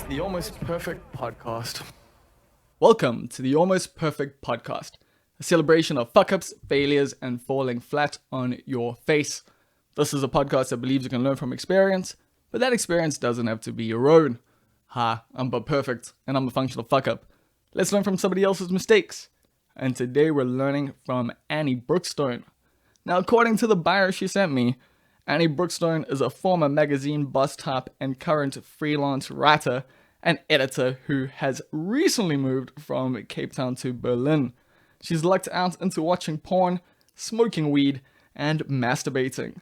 The Almost Perfect Podcast. Welcome to the Almost Perfect Podcast, a celebration of fuck-ups, failures, and falling flat on your face. This is a podcast that believes you can learn from experience, but that experience doesn't have to be your own. Ha, I'm but perfect, and I'm a functional fuck-up. Let's learn from somebody else's mistakes. And today we're learning from Annie Brookstone. Now, according to the bio she sent me, Annie Brookstone is a former magazine boss type and current freelance writer and editor who has recently moved from Cape Town to Berlin. She's lucked out into watching porn, smoking weed, and masturbating,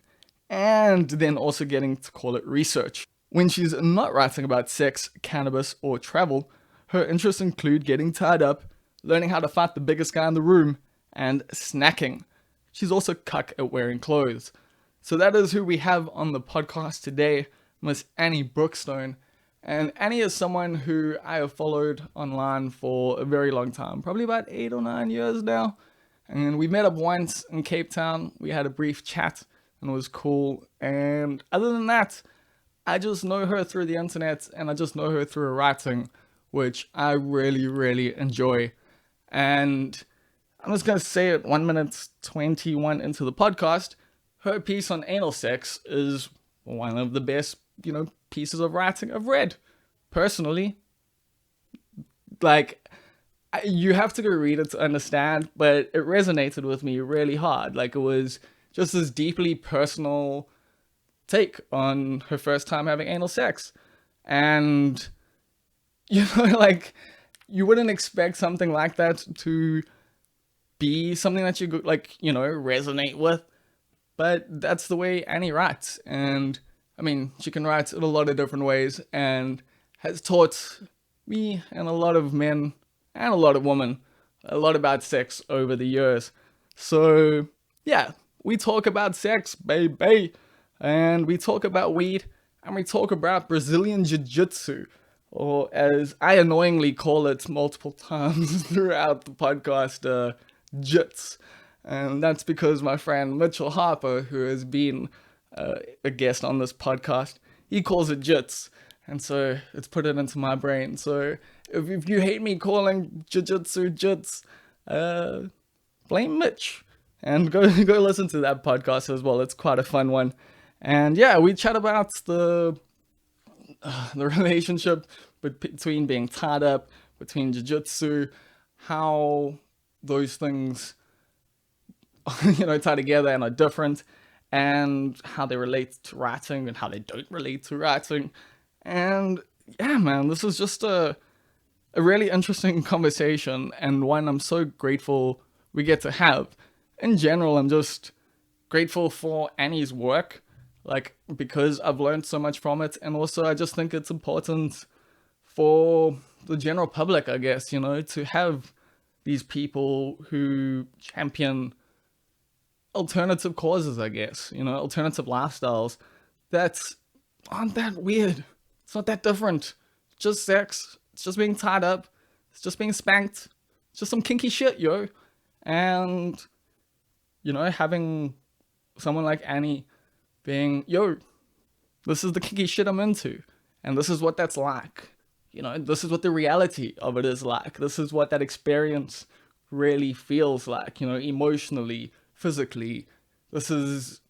and then also getting to call it research. When she's not writing about sex, cannabis, or travel, her interests include getting tied up, learning how to fight the biggest guy in the room, and snacking. She's also cuck at wearing clothes. So that is who we have on the podcast today, Miss Annie Brookstone. And Annie is someone who I have followed online for a very long time, probably about 8 or 9 years now. And we met up once in Cape Town. We had a brief chat and it was cool. And other than that, I just know her through the internet and I just know her through her writing, which I really, really enjoy. And I'm just going to say it 1 minute 21 into the podcast. Her piece on anal sex is one of the best, pieces of writing I've read. Personally, you have to go read it to understand, but it resonated with me really hard. It was just this deeply personal take on her first time having anal sex. And, you wouldn't expect something like that to be something that you resonate with. But that's the way Annie writes. And she can write in a lot of different ways and has taught me and a lot of men and a lot of women a lot about sex over the years. So, yeah, we talk about sex, baby. And we talk about weed. And we talk about Brazilian Jiu-Jitsu. Or as I annoyingly call it multiple times throughout the podcast, Jits. And that's because my friend Mitchell Harper, who has been a guest on this podcast, he calls it Jits. And so it's put it into my brain. So if you hate me calling Jiu-Jitsu Jits, blame Mitch. And go listen to that podcast as well. It's quite a fun one. And yeah, we chat about the relationship between being tied up, between Jiu-Jitsu, how those things tie together and are different, and how they relate to writing and how they don't relate to writing. And yeah, man, this is just a really interesting conversation and one I'm so grateful we get to have. In general, I'm just grateful for Annie's work, because I've learned so much from it, and also I just think it's important for the general public, I guess, to have these people who champion alternative causes, I guess, alternative lifestyles that aren't that weird. It's not that different. It's just sex. It's just being tied up. It's just being spanked. It's just some kinky shit, yo. And, having someone like Annie being, yo, this is the kinky shit I'm into. And this is what that's like. This is what the reality of it is like. This is what that experience really feels like, emotionally, physically. This is,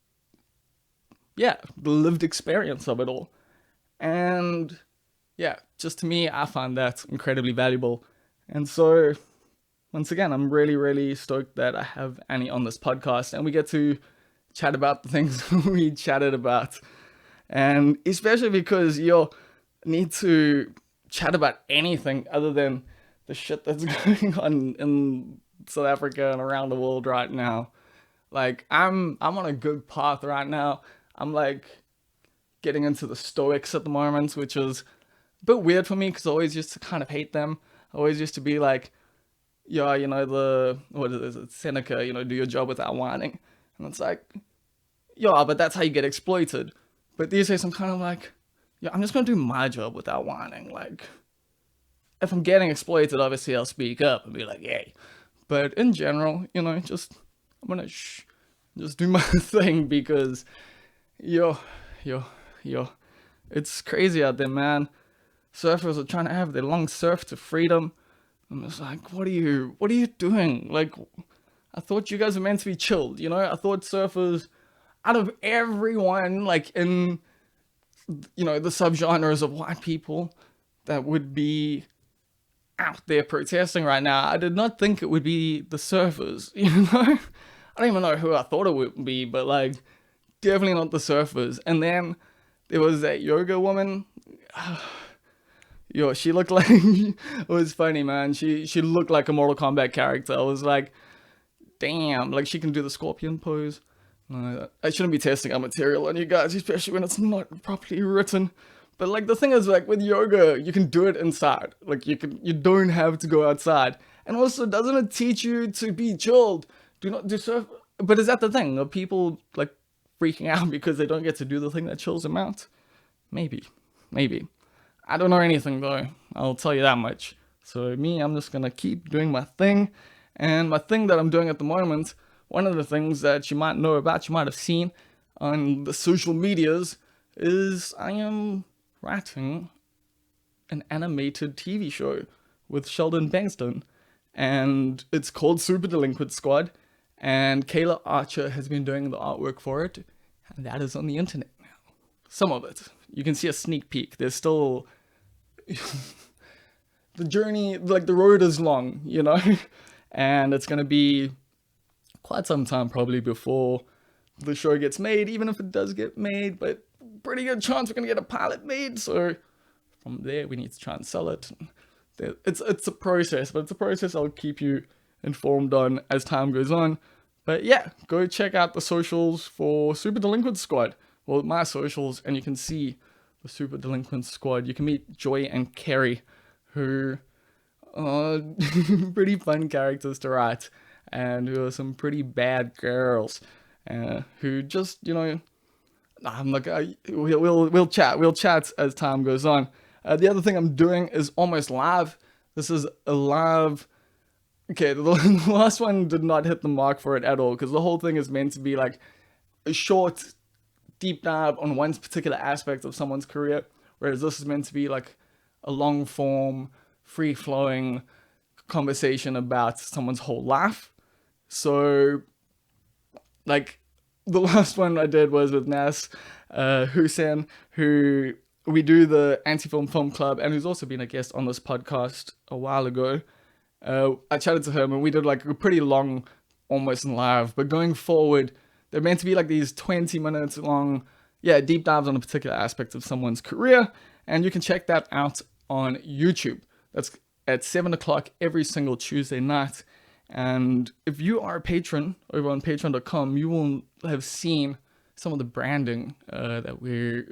the lived experience of it all. And yeah, just to me, I find that incredibly valuable. And so, once again, I'm really, really stoked that I have Annie on this podcast and we get to chat about the things we chatted about. And especially because you need to chat about anything other than the shit that's going on in South Africa and around the world right now. I'm on a good path right now. I'm getting into the Stoics at the moment, which is a bit weird for me because I always used to kind of hate them. I always used to be what is it, Seneca, do your job without whining. And it's but that's how you get exploited. But these days I'm kind of I'm just going to do my job without whining. If I'm getting exploited, obviously I'll speak up and be yay. But in general, I'm going to just do my thing because, it's crazy out there, man. surfers are trying to have their long surf to freedom. I'm just like, what are you doing? Like, I thought you guys were meant to be chilled, you know? I thought surfers, out of everyone, like in, you know, the subgenres of white people that would be out there protesting right now, I did not think it would be the surfers, you know? I don't even know who I thought it would be, but like, definitely not the surfers. And then there was that yoga woman. Yo, she looked like, it was funny, man. She looked like a Mortal Kombat character. I was like, damn, like she can do the scorpion pose. I shouldn't be testing our material on you guys, especially when it's not properly written. But like the thing is, like with yoga, you can do it inside. Like you don't have to go outside. And also, doesn't it teach you to be chilled? Do not do surf. But is that the thing? Are people like freaking out because they don't get to do the thing that chills them out? Maybe. I don't know anything though, I'll tell you that much. So me, I'm just gonna keep doing my thing. And my thing that I'm doing at the moment, one of the things that you might know about, you might have seen on the social medias, is I am writing an animated TV show with Sheldon Benston. And it's called Super Delinquent Squad. And Kayla Archer has been doing the artwork for it. And that is on the internet now. Some of it. You can see a sneak peek. There's still... the journey, like the road is long, you know? And it's going to be quite some time probably before the show gets made, even if it does get made, but pretty good chance we're going to get a pilot made. So from there, we need to try and sell it. It's a process, but it's a process I'll keep you informed on as time goes on. But yeah, go check out the socials for Super Delinquent Squad. Well, my socials, and you can see the Super Delinquent Squad. You can meet Joy and Kerry, who are pretty fun characters to write, and who are some pretty bad girls, who just, you know, I'm like, we'll chat as time goes on. The other thing I'm doing is almost live. This is a live. Okay, the last one did not hit the mark for it at all, because the whole thing is meant to be like a short, deep dive on one particular aspect of someone's career, whereas this is meant to be like a long form, free flowing conversation about someone's whole life. So, like, the last one I did was with Nas Hussein, who we do the Anti-Film Film Club, and who's also been a guest on this podcast a while ago. I chatted to him, and we did like a pretty long, almost live, but going forward, they're meant to be like these 20 minutes long, deep dives on a particular aspect of someone's career, and you can check that out on YouTube. That's at 7 o'clock every single Tuesday night. And if you are a patron over on patreon.com, you will have seen some of the branding that we're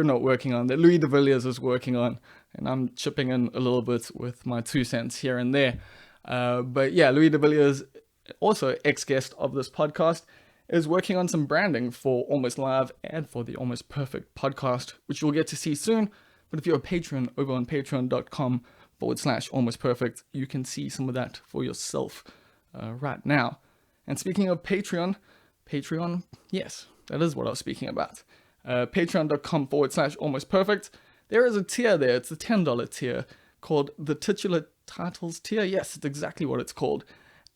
not working on, that Louis de Villiers is working on, and I'm chipping in a little bit with my 2 cents here and there. But yeah, Louis de Villiers, also ex-guest of this podcast, is working on some branding for Almost Live and for the Almost Perfect podcast, which you'll get to see soon. But if you're a patron over on patreon.com/almost perfect, you can see some of that for yourself right now. And speaking of Patreon, yes, that is what I was speaking about. Patreon.com/almost perfect. There is a tier there. It's the $10 tier called the Titular Titles tier. Yes, it's exactly what it's called.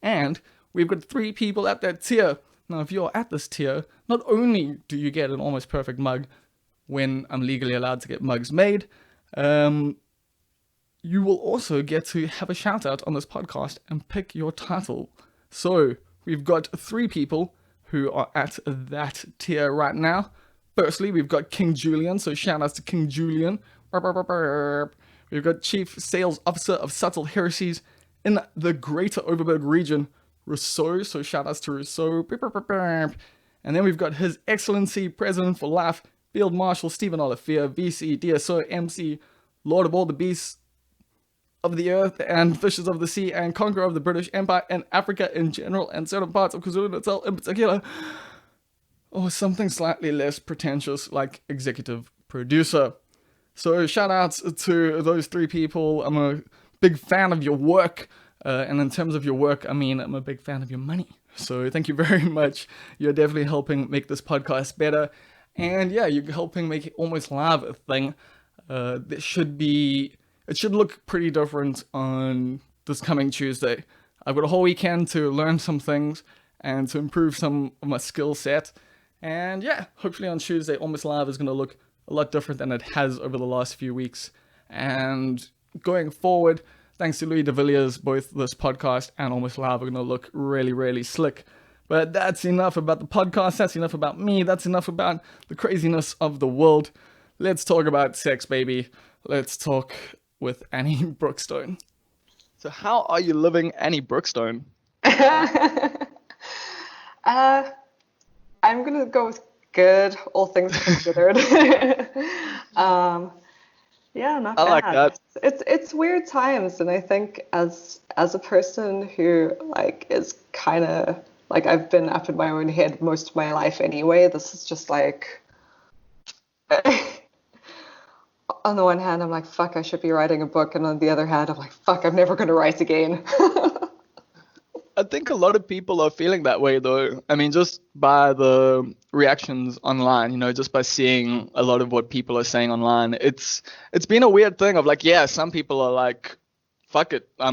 And we've got 3 people at that tier. Now, if you're at this tier, not only do you get an Almost Perfect mug when I'm legally allowed to get mugs made, you will also get to have a shout out on this podcast and pick your title. So we've got 3 people who are at that tier right now. Firstly, we've got King Julian, so shout outs to King Julian. We've got Chief Sales Officer of Subtle Heresies in the Greater Overberg region, Rousseau, so shout outs to Rousseau. And then we've got His Excellency President for Life, Field Marshal Stephen Olivier, VC, DSO, MC, Lord of all the beasts of the earth and fishes of the sea, and conqueror of the British Empire and Africa in general, and certain parts of KwaZulu-Natal in particular. Or something slightly less pretentious like executive producer. So shout outs to those 3 people. I'm a big fan of your work. And in terms of your work, I mean, I'm a big fan of your money. So thank you very much. You're definitely helping make this podcast better. And yeah, you're helping make it Almost Live a thing. It should look pretty different on this coming Tuesday. I've got a whole weekend to learn some things and to improve some of my skill set. And yeah, hopefully on Tuesday, Almost Live is going to look a lot different than it has over the last few weeks. And going forward, thanks to Louis de Villiers, both this podcast and Almost Live are going to look really, really slick. But that's enough about the podcast. That's enough about me. That's enough about the craziness of the world. Let's talk about sex, baby. Let's talk with Annie Brookstone. So how are you living, Annie Brookstone? I'm gonna go with good, all things considered. Yeah, not I bad. like that. It's weird times, and I think as a person who like is kind of like I've been up in my own head most of my life anyway. This is just like on the one hand, I'm like, fuck, I should be writing a book, and on the other hand, I'm like, fuck, I'm never gonna write again. I think a lot of people are feeling that way though. I mean, just by the reactions online, just by seeing a lot of what people are saying online, it's been a weird thing of like, yeah, some people are like, fuck it, I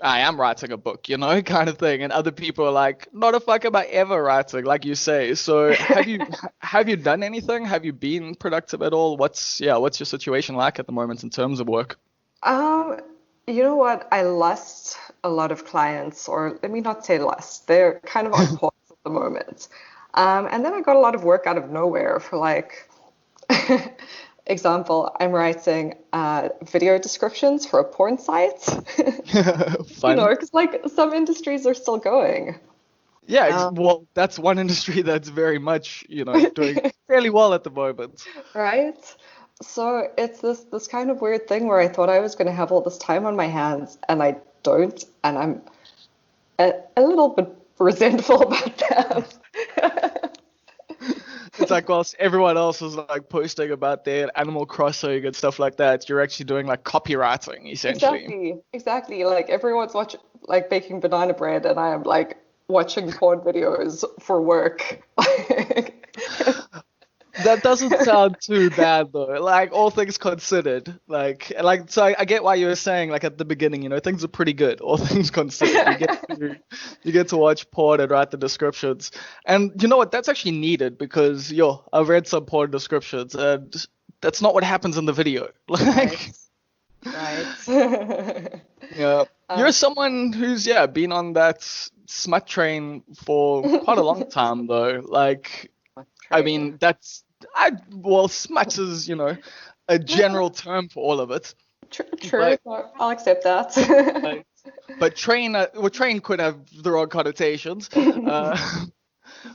am writing a book, kind of thing, and other people are like, not a fuck am I ever writing, like you say. So have you done anything? Have you been productive at all? What's your situation like at the moment in terms of work? You know what? I lost a lot of clients, or let me not say lost. They're kind of on pause at the moment. And then I got a lot of work out of nowhere for like, example, I'm writing video descriptions for a porn site. Fun. Because like some industries are still going. Yeah, well, that's one industry that's very much, doing fairly well at the moment. Right? So it's this kind of weird thing where I thought I was going to have all this time on my hands, and I don't, and I'm a little bit resentful about that. It's like whilst everyone else is like posting about their Animal Crossing and stuff like that, you're actually doing like copywriting essentially. Exactly. Like everyone's watching, like baking banana bread, and I am like watching porn videos for work. That doesn't sound too bad though. Like all things considered, so I get why you were saying like at the beginning, things are pretty good. All things considered, you get to watch porn and write the descriptions, and you know what? That's actually needed because I've read some porn descriptions and that's not what happens in the video. Like, right. yeah, you're someone who's been on that smut train for quite a long time though. Like, I mean, smut is, a general term for all of it. True, I'll accept that. But train could have the wrong connotations.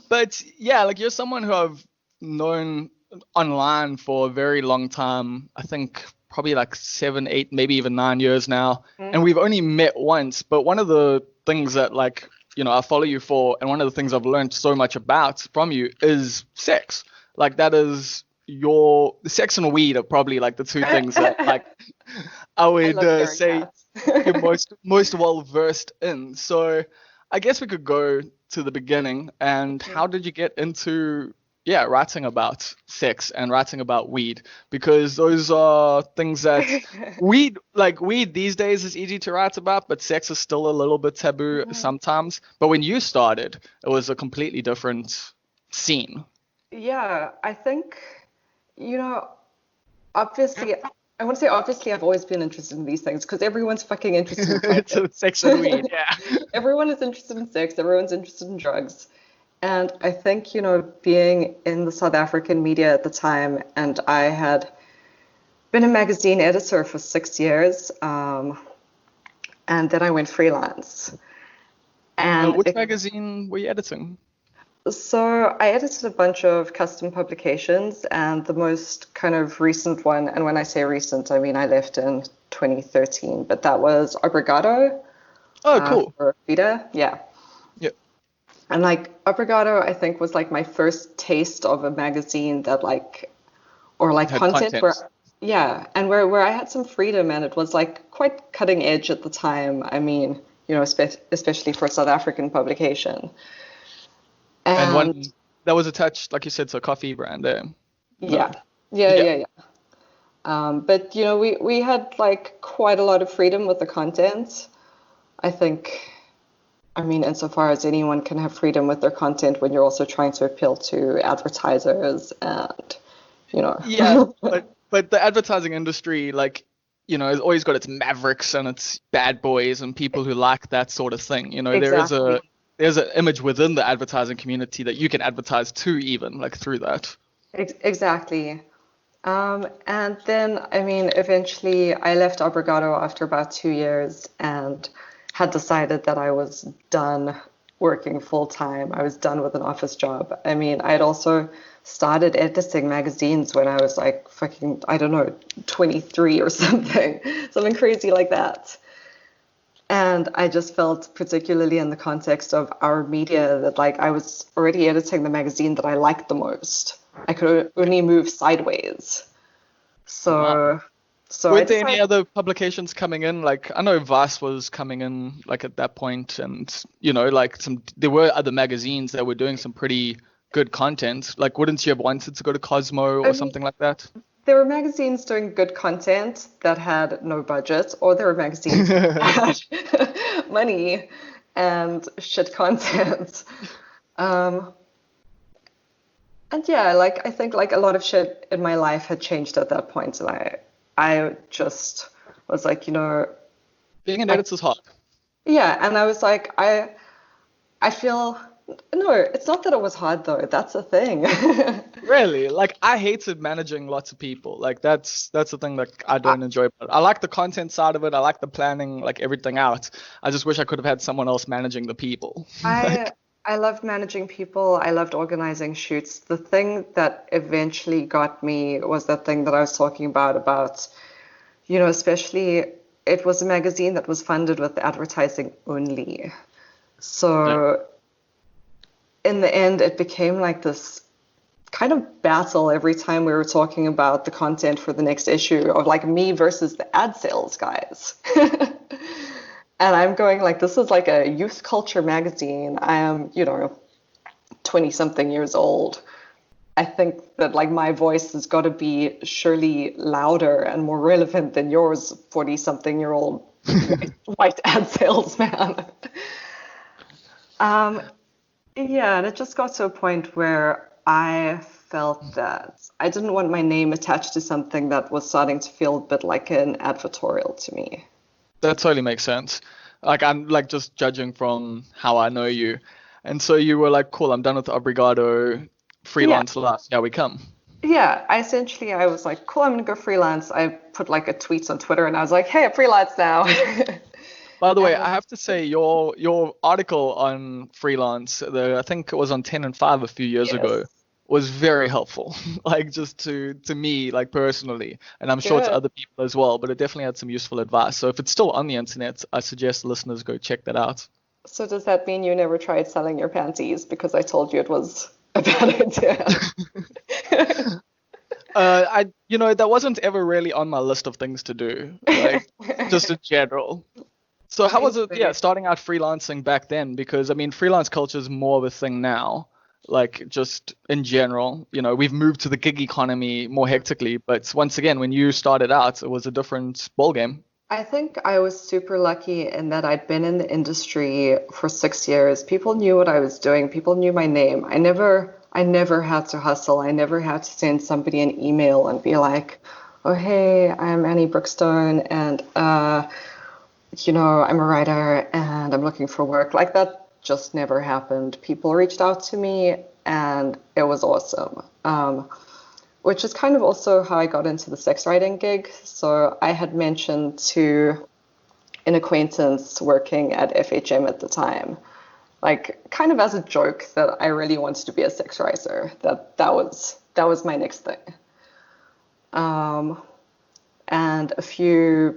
But yeah, like you're someone who I've known online for a very long time. I think probably like 7, 8, maybe even 9 years now. And we've only met once. But one of the things that like, I follow you for, and one of the things I've learned so much about from you is sex. Like that is sex and weed are probably like the two things that like I would say you're most well versed in. So I guess we could go to the beginning. And how did you get into writing about sex and writing about weed? Because those are things that weed these days is easy to write about, but sex is still a little bit taboo sometimes. But when you started, it was a completely different scene. Yeah, I think, obviously, I want to say obviously I've always been interested in these things because everyone's fucking interested in It's sex and weed, yeah. Everyone is interested in sex, everyone's interested in drugs. And I think, being in the South African media at the time, and I had been a magazine editor for 6 years, and then I went freelance. And which magazine were you editing? So I edited a bunch of custom publications, and the most kind of recent one, and when I say recent, I mean I left in 2013, but that was Obrigado. Oh, cool. For Vita, yeah. Yep. And like Obrigado, I think was like my first taste of a magazine that like, or like content where, and where I had some freedom, and it was like quite cutting edge at the time. I mean, especially for a South African publication. And one that was attached, like you said, to a coffee brand there. Yeah. No. Yeah, Yeah. yeah, yeah. But we had like quite a lot of freedom with the content. I think, I mean, insofar as anyone can have freedom with their content when you're also trying to appeal to advertisers and, you Yeah, know. but the advertising industry, like, has always got its mavericks and its bad boys and people who like that sort of thing. Exactly. There's an image within the advertising community that you can advertise to, even like through that. Exactly. And then, I mean, eventually I left Obrigado after about 2 years and had decided that I was done working full time. I was done with an office job. I mean, I had also started editing magazines when I was like fucking, I don't know, 23 or something, something crazy like that. And I just felt, particularly in the context of our media, that like I was already editing the magazine that I liked the most. I could only move sideways. Wow. So, so I Weren't there any decided, other publications coming in? Like, I know Vice was coming in like at that point, and like there were other magazines that were doing some pretty good content. Like, wouldn't you have wanted to go to Cosmo I or mean, something like that? there were magazines doing good content that had no budget, or there were magazines that had money and shit content. Um, and yeah, like I think like a lot of shit in my life had changed at that point, and I just was like, Being an I editor's hard. yeah, and I was like, I feel no, it's not that it was hard though. That's the thing. Really, like I hated managing lots of people. Like that's the thing that I I, don't enjoy. But I like the content side of it. I like the planning, like everything out. I just wish I could have had someone else managing the people. I Like, I loved managing people. I loved organizing shoots. The thing that eventually got me was that thing that I was talking about, especially it was a magazine that was funded with advertising only. yeah. So in the end, it became like this kind of battle every time we were talking about the content for the next issue of like me versus the ad sales guys. And I'm going like, this is like a youth culture magazine. I am, 20 something years old. I think that like my voice has got to be surely louder and more relevant than yours, 40 something year old white ad salesman. Um, yeah, and it just got to a point where I felt that I didn't want my name attached to something that was starting to feel a bit like an advertorial to me. That totally makes sense. Like I'm like just judging from how I know you. And so you were like, cool, I'm done with Obrigado, Yeah, freelance life. Here we come. yeah. I was like, cool, I'm gonna go freelance. I put like a tweet on Twitter and I was like, hey, I freelance now. By the way, And I have to say your article on freelance, I think it was on 10 and 5 a few years ago, yes, was very helpful. Like just to me, like personally, and I'm sure to good. other people as well, but it definitely had some useful advice. So if it's still on the internet, I suggest listeners go check that out. So does that mean you never tried selling your panties because I told you it was a bad idea? That wasn't ever really on my list of things to do, like just in general. So how was it, yeah, Amazing. starting out freelancing back then? Because I mean, freelance culture is more of a thing now. Like just in general, we've moved to the gig economy more hectically. But once again, when you started out, it was a different ballgame. I think I was super lucky in that I'd been in the industry for 6 years. People knew what I was doing. People knew my name. I never had to hustle. I never had to send somebody an email and be like, "Oh, hey, I'm Annie Brookstone, and I'm a writer and I'm looking for work." Like that just never happened. People reached out to me, and it was awesome. Which is kind of also how I got into the sex writing gig. So I had mentioned to an acquaintance working at FHM at the time, like kind of as a joke, that I really wanted to be a sex writer. That was my next thing. Um, and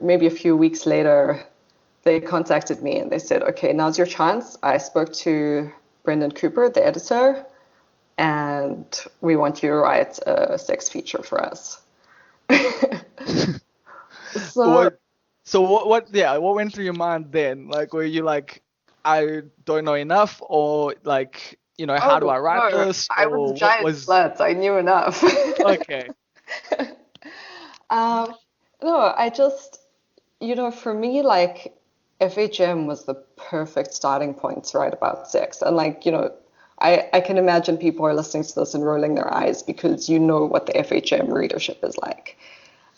maybe a few weeks later, they contacted me and they said, "Okay, now's your chance." I spoke to Brendan Cooper, the editor, and we want you to write a sex feature for us. So What? So what? Yeah, what went through your mind then? Like, were you like, I don't know enough, or like, how do Oh I write no, this, I was a or what giant was slut. I knew enough. okay? Um, no, I just, for me, like, FHM was the perfect starting point to write about sex. And, like, I can imagine people are listening to this and rolling their eyes because you know what the FHM readership is like.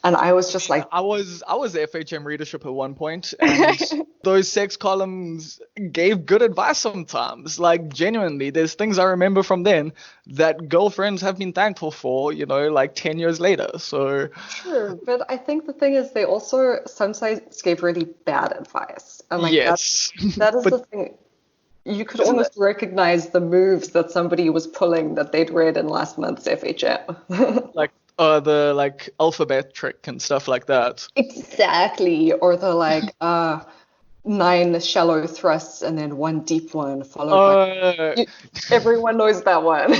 And I was just like, I was FHM readership at one point, and those sex columns gave good advice sometimes. Like genuinely, there's things I remember from then that girlfriends have been thankful for, like 10 years later. So sure, but I think the thing is they also sometimes gave really bad advice. And like yes, that is but the thing. You could isn't that almost recognize the moves that somebody was pulling that they'd read in last month's FHM. like the like alphabet trick and stuff like that? Exactly. Or the like nine shallow thrusts and then one deep one followed by Uh, you, everyone knows that one.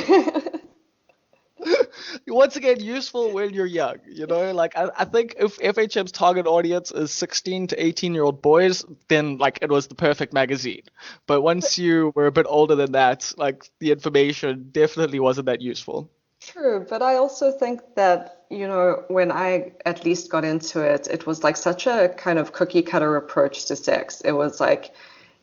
once again, useful when you're young, like I think if FHM's target audience is 16 to 18-year-old boys, then like it was the perfect magazine. But once you were a bit older than that, like the information definitely wasn't that useful. True, but I also think that, when I at least got into it, it was like such a kind of cookie cutter approach to sex. It was like,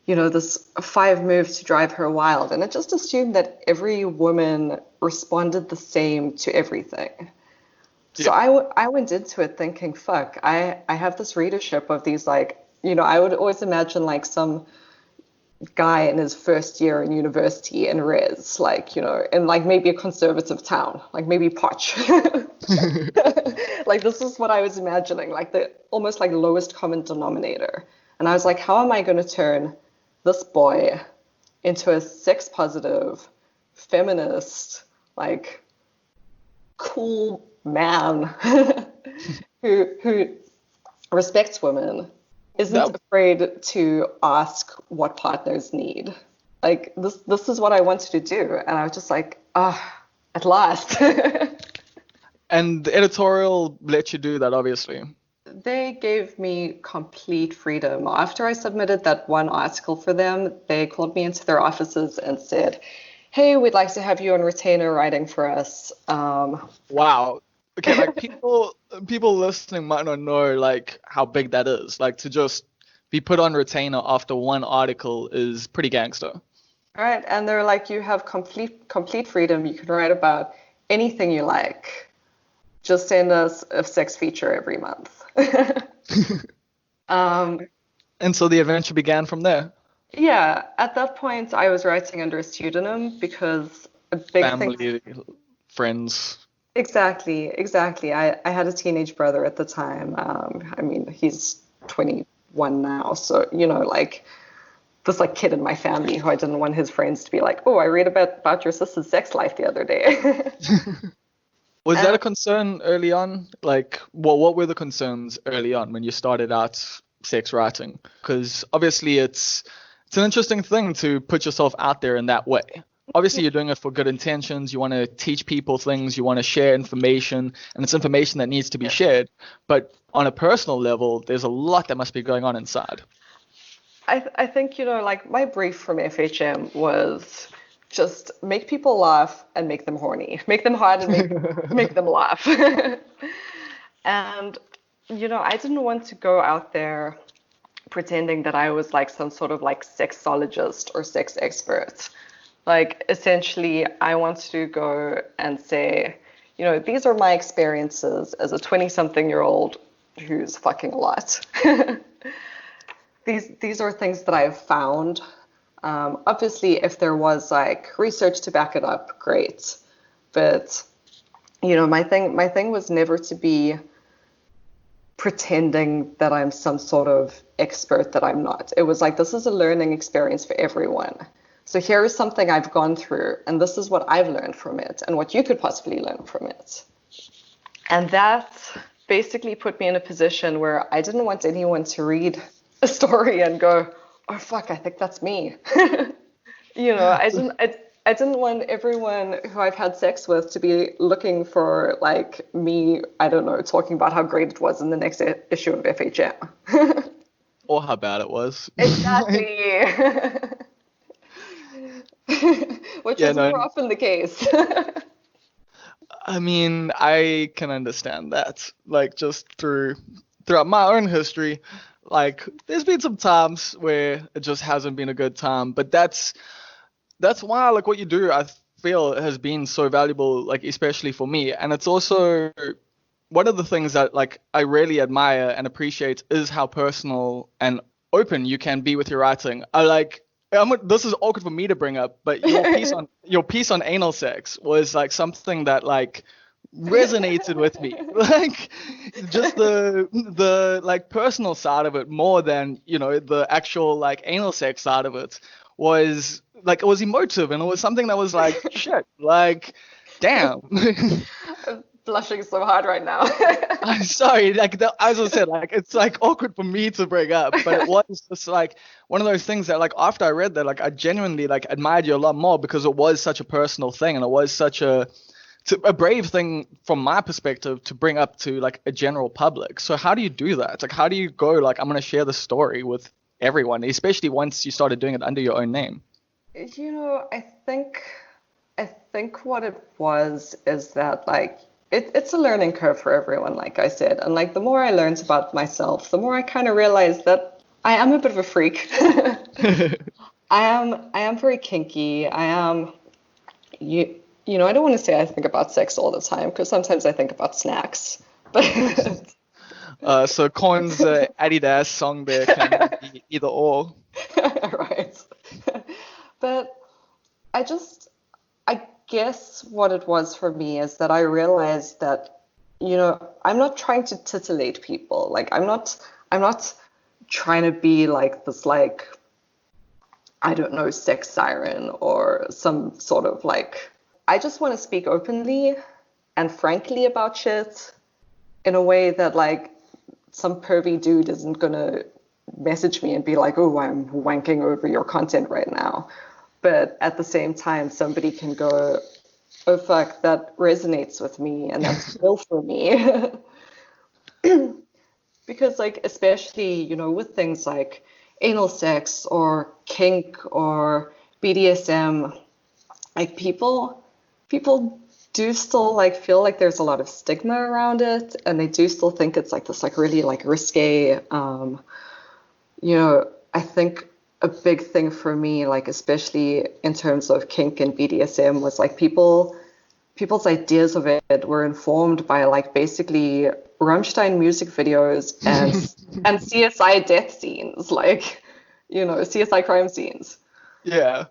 this 5 moves to drive her wild. And it just assumed that every woman responded the same to everything. So Yeah. I went into it thinking, fuck, I have this readership of these like, I would always imagine like some guy in his first year in university in res, like, in like maybe a conservative town, like maybe Potch. Like this is what I was imagining, like the almost like lowest common denominator. And I was like, how am I going to turn this boy into a sex positive, feminist, like cool man who respects women, isn't That afraid to ask what partners need. Like this is what I wanted to do, and I was just like, at last. and the editorial let you do that, obviously. They gave me complete freedom. After I submitted that one article for them, they called me into their offices and said, "Hey, we'd like to have you on retainer writing for us." Wow. Okay, like people listening might not know like how big that is. Like to just be put on retainer after one article is pretty gangster. All right, and they're like, "You have complete freedom. You can write about anything you like. Just send us a sex feature every month." um, And so the adventure began from there. yeah, at that point, I was writing under a pseudonym because a big thing. Family, friends. Exactly. I had a teenage brother at the time. I mean, he's 21 now, so like this like kid in my family who I didn't want his friends to be like, "Oh, I read about your sister's sex life the other day." Was that And a concern early on? Like, what were the concerns early on when you started out sex writing? Because obviously it's an interesting thing to put yourself out there in that way. Obviously, you're doing it for good intentions. You want to teach people things. You want to share information, and it's information that needs to be shared. But on a personal level, there's a lot that must be going on inside. I think, like my brief from FHM was just make people laugh and make them horny. Make them hard and make them laugh. And, I didn't want to go out there pretending that I was like some sort of like sexologist or sex expert. Like essentially, I wanted to go and say, these are my experiences as a 20-something-year-old who's fucking a lot. These are things that I've found. Obviously, if there was like research to back it up, great. But my thing was never to be pretending that I'm some sort of expert that I'm not. It was like this is a learning experience for everyone. So here is something I've gone through, and this is what I've learned from it, and what you could possibly learn from it. And that basically put me in a position where I didn't want anyone to read a story and go, "Oh fuck, I think that's me." I didn't want everyone who I've had sex with to be looking for like me, I don't know, talking about how great it was in the next issue of FHM. Or how bad it was. Exactly. which Yeah, is more no, often the case. I mean, I can understand that. Like, just throughout my own history, like, there's been some times where it just hasn't been a good time. But that's why, like, what you do, I feel has been so valuable, like, especially for me. And it's also one of the things that, like, I really admire and appreciate is how personal and open you can be with your writing. This is awkward for me to bring up, but your piece on anal sex was like something that like resonated with me. Like, just the like personal side of it more than, the actual like anal sex side of it was like, it was emotive, and it was something that was like, shit, like, damn. I'm blushing so hard right now. I'm sorry, like, as I said, like, it's like awkward for me to bring up, but it was just like one of those things that, like, after I read that, like, I genuinely like admired you a lot more, because it was such a personal thing, and it was such a brave thing from my perspective to bring up to like a general public. So how do you do that? Like, how do you go, like, I'm gonna share the story with everyone, especially once you started doing it under your own name? I think what it was is that like it's a learning curve for everyone, like I said. And like the more I learned about myself, the more I kind of realized that I am a bit of a freak. I am very kinky. You I don't want to say I think about sex all the time because sometimes I think about snacks. But So Korn's Adidas song there can be either or. right. But I guess what it was for me is that I realized that, I'm not trying to titillate people. Like I'm not trying to be like this, like, I don't know, sex siren or some sort of like, I just want to speak openly and frankly about shit in a way that like some pervy dude isn't gonna message me and be like, oh, I'm wanking over your content right now. But at the same time, somebody can go, oh, fuck, that resonates with me and that's real for me. Because, like, especially, with things like anal sex or kink or BDSM, like people do still like feel like there's a lot of stigma around it, and they do still think it's like this like really like risque. I think a big thing for me, like especially in terms of kink and BDSM, was like people's ideas of it were informed by like basically Rammstein music videos and CSI death scenes, like CSI crime scenes. Yeah.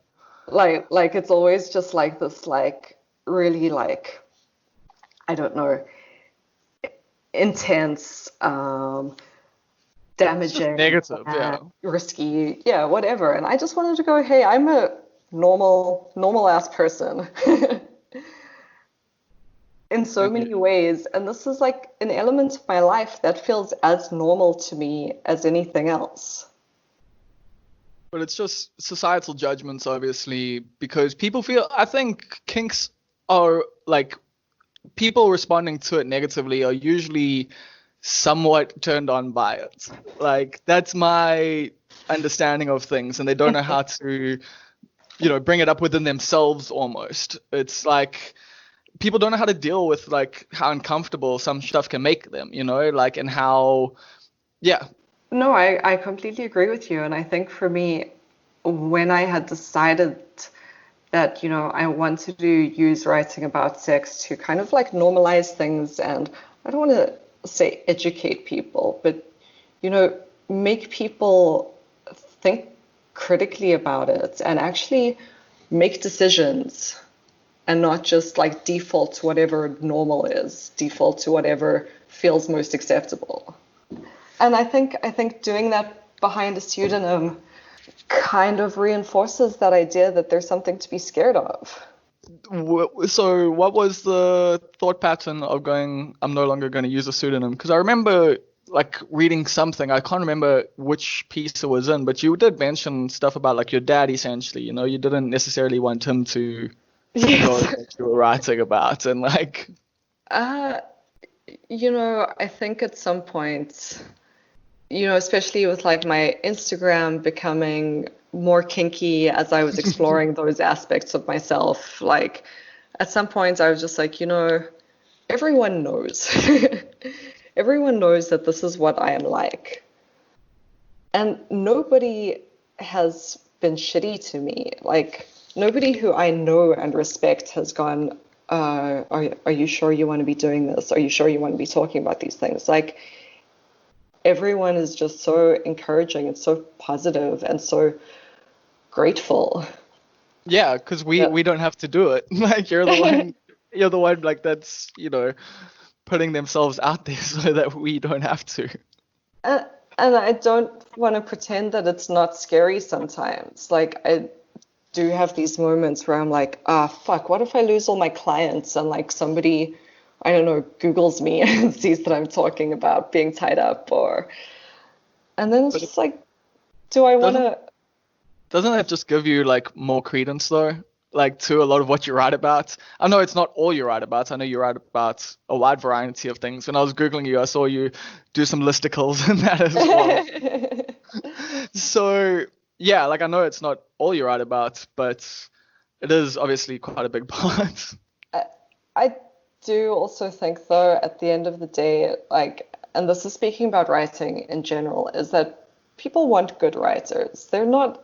Like it's always just like this like really like, I don't know, intense, It's just damaging, negative, yeah. risky, yeah, whatever. And I just wanted to go, hey, I'm a normal ass person in so Okay. many ways, and this is like an element of my life that feels as normal to me as anything else. But it's just societal judgments, obviously, because I think kinks are like, people responding to it negatively are usually somewhat turned on by it. Like, that's my understanding of things, and they don't know how to, bring it up within themselves almost. It's like people don't know how to deal with like how uncomfortable some stuff can make them, like, and how, yeah. No, I completely agree with you. And I think for me, when I had decided that, I wanted to use writing about sex to kind of like normalize things, and I don't want to say educate people, but, make people think critically about it and actually make decisions and not just like default to whatever normal is, default to whatever feels most acceptable. And I think doing that behind a pseudonym kind of reinforces that idea that there's something to be scared of. So what was the thought pattern of going, I'm no longer going to use a pseudonym? Because I remember like reading something, I can't remember which piece it was in, but you did mention stuff about like your dad essentially, you didn't necessarily want him to know Yes. what you were writing about, and like, Uh, I think at some point, especially with like my Instagram becoming more kinky as I was exploring those aspects of myself. Like at some points I was just like, everyone knows. Everyone knows that this is what I am like. And nobody has been shitty to me. Like nobody who I know and respect has gone, are you sure you want to be doing this? Are you sure you want to be talking about these things? Like everyone is just so encouraging and so positive and so grateful. Yeah, because we don't have to do it. Like you're the one like that's, putting themselves out there so that we don't have to. And I don't want to pretend that it's not scary sometimes. Like I do have these moments where I'm like, fuck, what if I lose all my clients and like somebody, I don't know, Googles me and sees that I'm talking about being tied up and then it's just like, do I want to? Doesn't that just give you like more credence though? Like to a lot of what you write about. I know it's not all you write about. I know you write about a wide variety of things. When I was Googling you, I saw you do some listicles and that as well. So yeah, like I know it's not all you write about, but it is obviously quite a big part. I do also think though, at the end of the day, like, and this is speaking about writing in general, is that people want good writers. They're not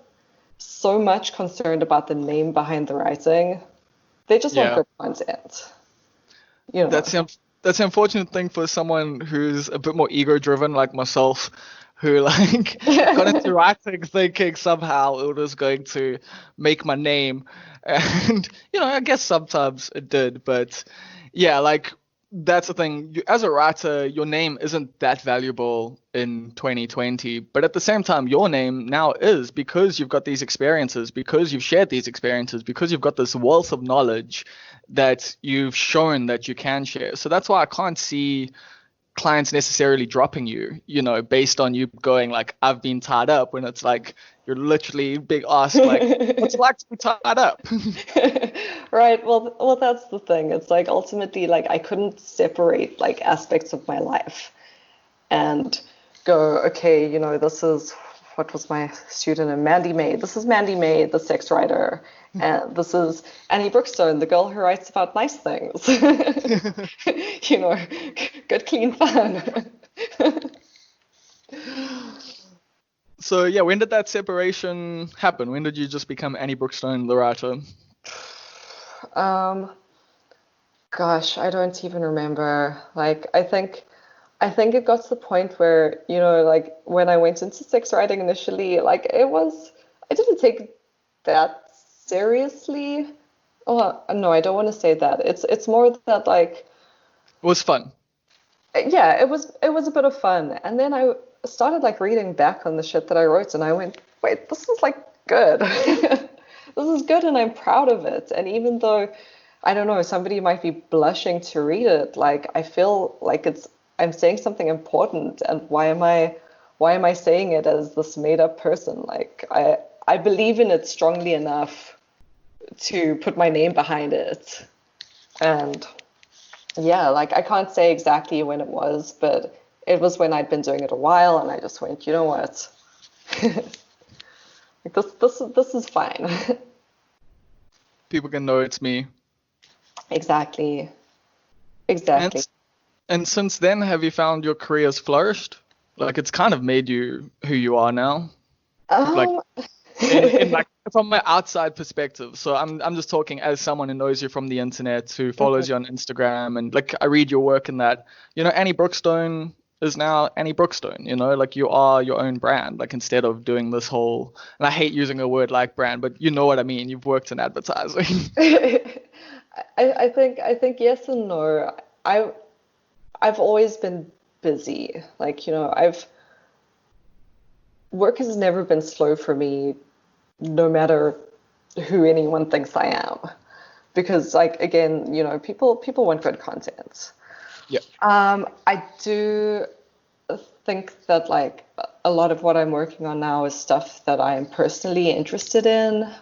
so much concerned about the name behind the writing. They just want good content. That's the unfortunate thing for someone who's a bit more ego driven like myself, who like got into writing thinking somehow it was going to make my name. And I guess sometimes it did, but yeah, like that's the thing. As a writer, your name isn't that valuable in 2020, but at the same time, your name now is, because you've got these experiences, because you've shared these experiences, because you've got this wealth of knowledge that you've shown that you can share. So that's why I can't see clients necessarily dropping you, based on you going like, I've been tied up, when it's like you're literally big asked like, what's it like to be tied up? Right. Well, that's the thing. It's like ultimately, like I couldn't separate like aspects of my life and go, okay, this is what was my pseudonym, Mandy May. This is Mandy May, the sex writer, and this is Annie Brookstone, the girl who writes about nice things. Good, clean fun. So yeah, when did that separation happen? When did you just become Annie Brookstone, the writer? Gosh, I don't even remember. Like, I think it got to the point where, like when I went into sex writing initially, like I didn't take it that seriously. Oh, no, I don't want to say that. It's more that like it was fun. Yeah, it was a bit of fun. And then I started like reading back on the shit that I wrote and I went, wait, this is like good. This is good and I'm proud of it. And even though, I don't know, somebody might be blushing to read it, like I feel like I'm saying something important, and why am I saying it as this made up person? Like I believe in it strongly enough to put my name behind it. And yeah, like I can't say exactly when it was, but it was when I'd been doing it a while, and I just went, you know what? Like this is fine. People can know it's me. Exactly. And since then, have you found your career's flourished? Like it's kind of made you who you are now. Like in like from my outside perspective. So I'm just talking as someone who knows you from the internet, who follows you on Instagram, and like I read your work in that. Annie Brookstone is now Annie Brookstone. Like you are your own brand. Like instead of doing this whole, and I hate using a word like brand, but you know what I mean. You've worked in advertising. I think yes and no. I've always been busy. Like, work has never been slow for me, no matter who anyone thinks I am. Because like again, people want good content. Yeah. I do think that like a lot of what I'm working on now is stuff that I am personally interested in.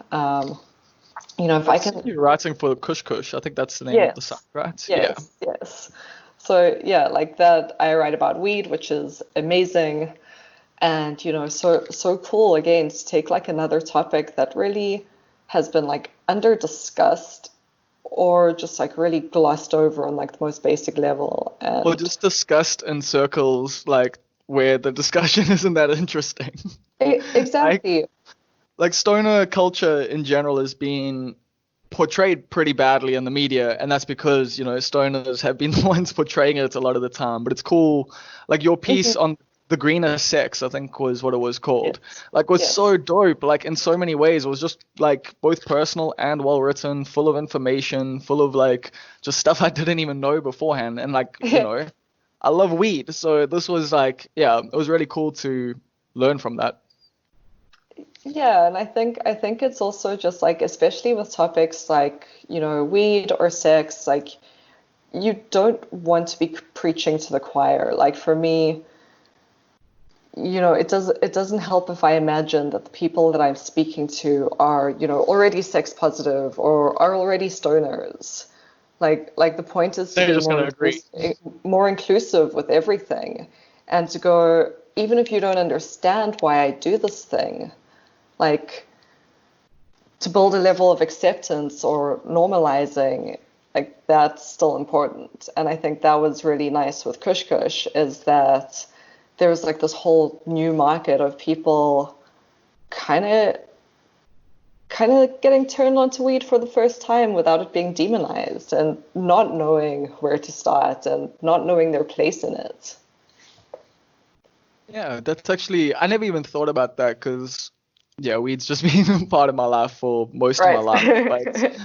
If I can. You're writing for Kush Kush. I think that's the name of the site, right? Yes. So yeah, like that, I write about weed, which is amazing. And, so cool again to take like another topic that really has been like under discussed or just like really glossed over on like the most basic level. Or And just discussed in circles like where the discussion isn't that interesting. Like exactly. like stoner culture in general is being portrayed pretty badly in the media, and that's because stoners have been the ones portraying it a lot of the time. But it's cool, like your piece Hmm. on the greener sex, I think was what it was called, Yes. like was so Yes. dope, like in so many ways. It was just like both personal and well written, full of information, full of like just stuff I didn't even know beforehand. And like I love weed, so this was like, yeah, it was really cool to learn from that. Yeah, and I think it's also just like, especially with topics like, weed or sex, like you don't want to be preaching to the choir. Like for me, it doesn't help if I imagine that the people that I'm speaking to are, already sex positive or are already stoners. Like the point is to They're be just gonna agree. more inclusive with everything, and to go, even if you don't understand why I do this thing, like to build a level of acceptance or normalizing, like that's still important. And I think that was really nice with Kush Kush, is that there's like this whole new market of people kind of getting turned onto weed for the first time without it being demonized and not knowing where to start and not knowing their place in it. Yeah, that's actually, I never even thought about that because, yeah, weed's just been a part of my life for most of my Right. life. But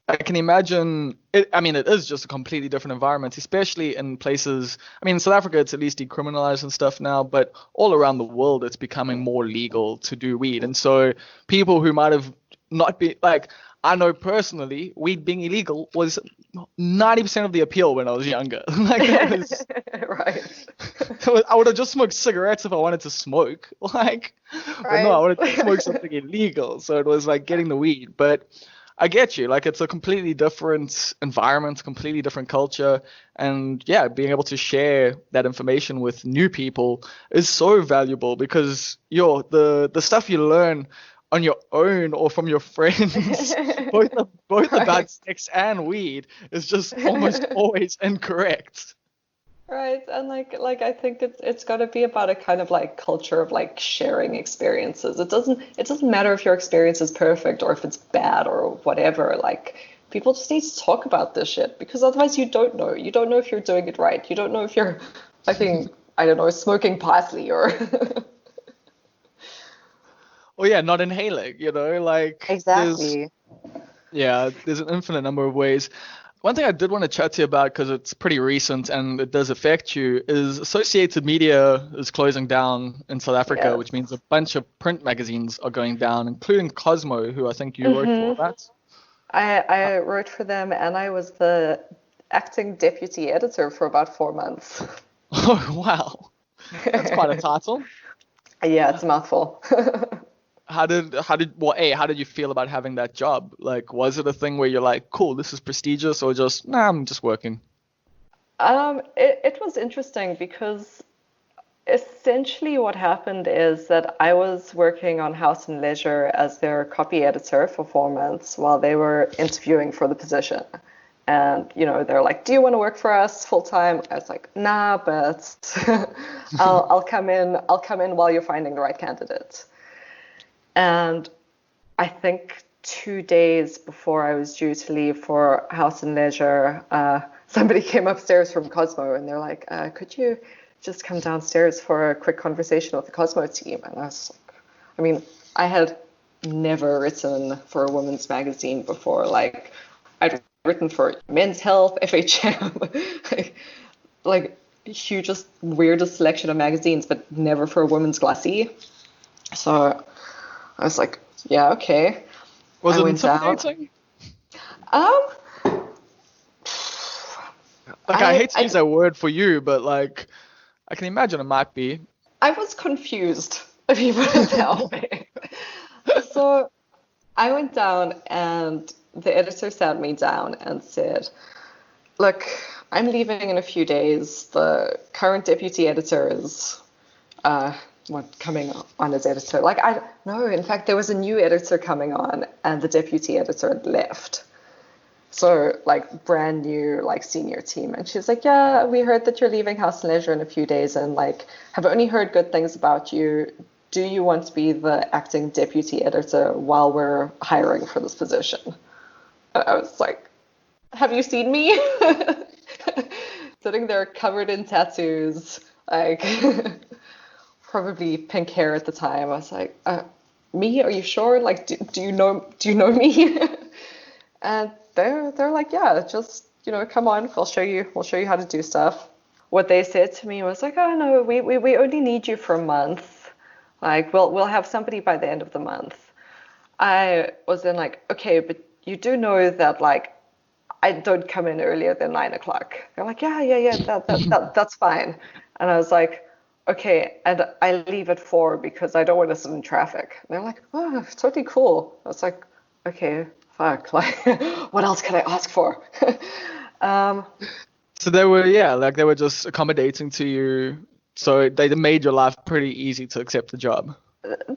I can imagine it. I mean, it is just a completely different environment, especially in places. I mean, in South Africa, it's at least decriminalized and stuff now, but all around the world, it's becoming more legal to do weed. And so people who might have not been like, I know personally, weed being illegal was 90% of the appeal when I was younger. Like that was Right. I would have just smoked cigarettes if I wanted to smoke. Like, but no, I Right. wanted to smoke something illegal. So it was like getting the weed. But I get you. Like, it's a completely different environment, completely different culture. And yeah, being able to share that information with new people is so valuable because the stuff you learn on your own or from your friends, both Right. about sex and weed, is just almost always incorrect. Right. And like I think it's got to be about a kind of like culture of like sharing experiences. It doesn't matter if your experience is perfect or if it's bad or whatever. Like people just need to talk about this shit because otherwise you don't know. You don't know if you're doing it right. You don't know if you're fucking, I don't know, smoking parsley or Oh yeah, not inhaling, like exactly. there's an infinite number of ways. One thing I did want to chat to you about because it's pretty recent and it does affect you is Associated Media is closing down in South Africa, Yes. which means a bunch of print magazines are going down, including Cosmo, who I think you wrote for Hmm. that. I wrote for them and I was the acting deputy editor for about 4 months. Oh wow, that's quite a title. Yeah, it's a mouthful. How did you feel about having that job? Like, was it a thing where you're like, cool, this is prestigious, or just, nah, I'm just working? It was interesting because essentially what happened is that I was working on House and Leisure as their copy editor for 4 months while they were interviewing for the position. And, they're like, do you want to work for us full time? I was like, nah, but I'll come in while you're finding the right candidate. And I think 2 days before I was due to leave for House and Leisure, somebody came upstairs from Cosmo and they're like, could you just come downstairs for a quick conversation with the Cosmo team? And I was like, I mean, I had never written for a women's magazine before. Like, I'd written for Men's Health, FHM, like hugest, weirdest selection of magazines, but never for a women's glossy. So I was like, yeah, okay. Was I it went down. intimidating? Um, Like, I I, hate to use I, that word for you, but like, I can imagine it might be. I was confused, if you put it that way. So I went down and the editor sat me down and said, look, I'm leaving in a few days. The current deputy editor is coming on as editor. Like, I no, in fact, there was a new editor coming on, and the deputy editor had left. So, like, brand new, like, senior team. And she's like, yeah, we heard that you're leaving House and Leisure in a few days, and, like, have only heard good things about you. Do you want to be the acting deputy editor while we're hiring for this position? And I was like, have you seen me? Sitting there covered in tattoos, like, probably pink hair at the time. I was like, me? Are you sure? Like, do you know me? And they're like, yeah, just, come on, we'll show you how to do stuff. What they said to me was like, oh no, we only need you for a month. Like, we'll have somebody by the end of the month. I was then like, okay, but you do know that, like, I don't come in earlier than 9:00. They're like, yeah, that's fine. And I was like, okay, and I leave at 4 because I don't want to sit in traffic. And they're like, oh, totally cool. I was like, okay, fuck, like, what else can I ask for? So they were just accommodating to you. So they made your life pretty easy to accept the job.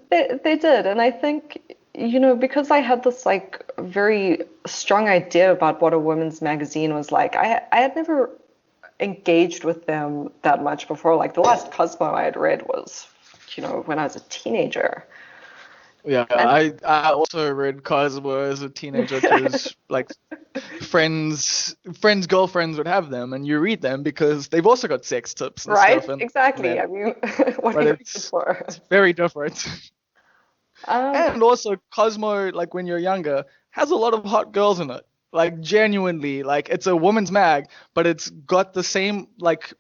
They did, and I think, because I had this, like, very strong idea about what a women's magazine was like, I had never engaged with them that much before. Like, the last Cosmo I had read was, when I was a teenager. Yeah, And I also read Cosmo as a teenager because, like, friends, girlfriends would have them, and you read them because they've also got sex tips and right, stuff. And exactly. I mean, what are but you reading for? it's very different. Um, And also, Cosmo, like, when you're younger, has a lot of hot girls in it. Like, genuinely, like, it's a woman's mag, but it's got the same, like,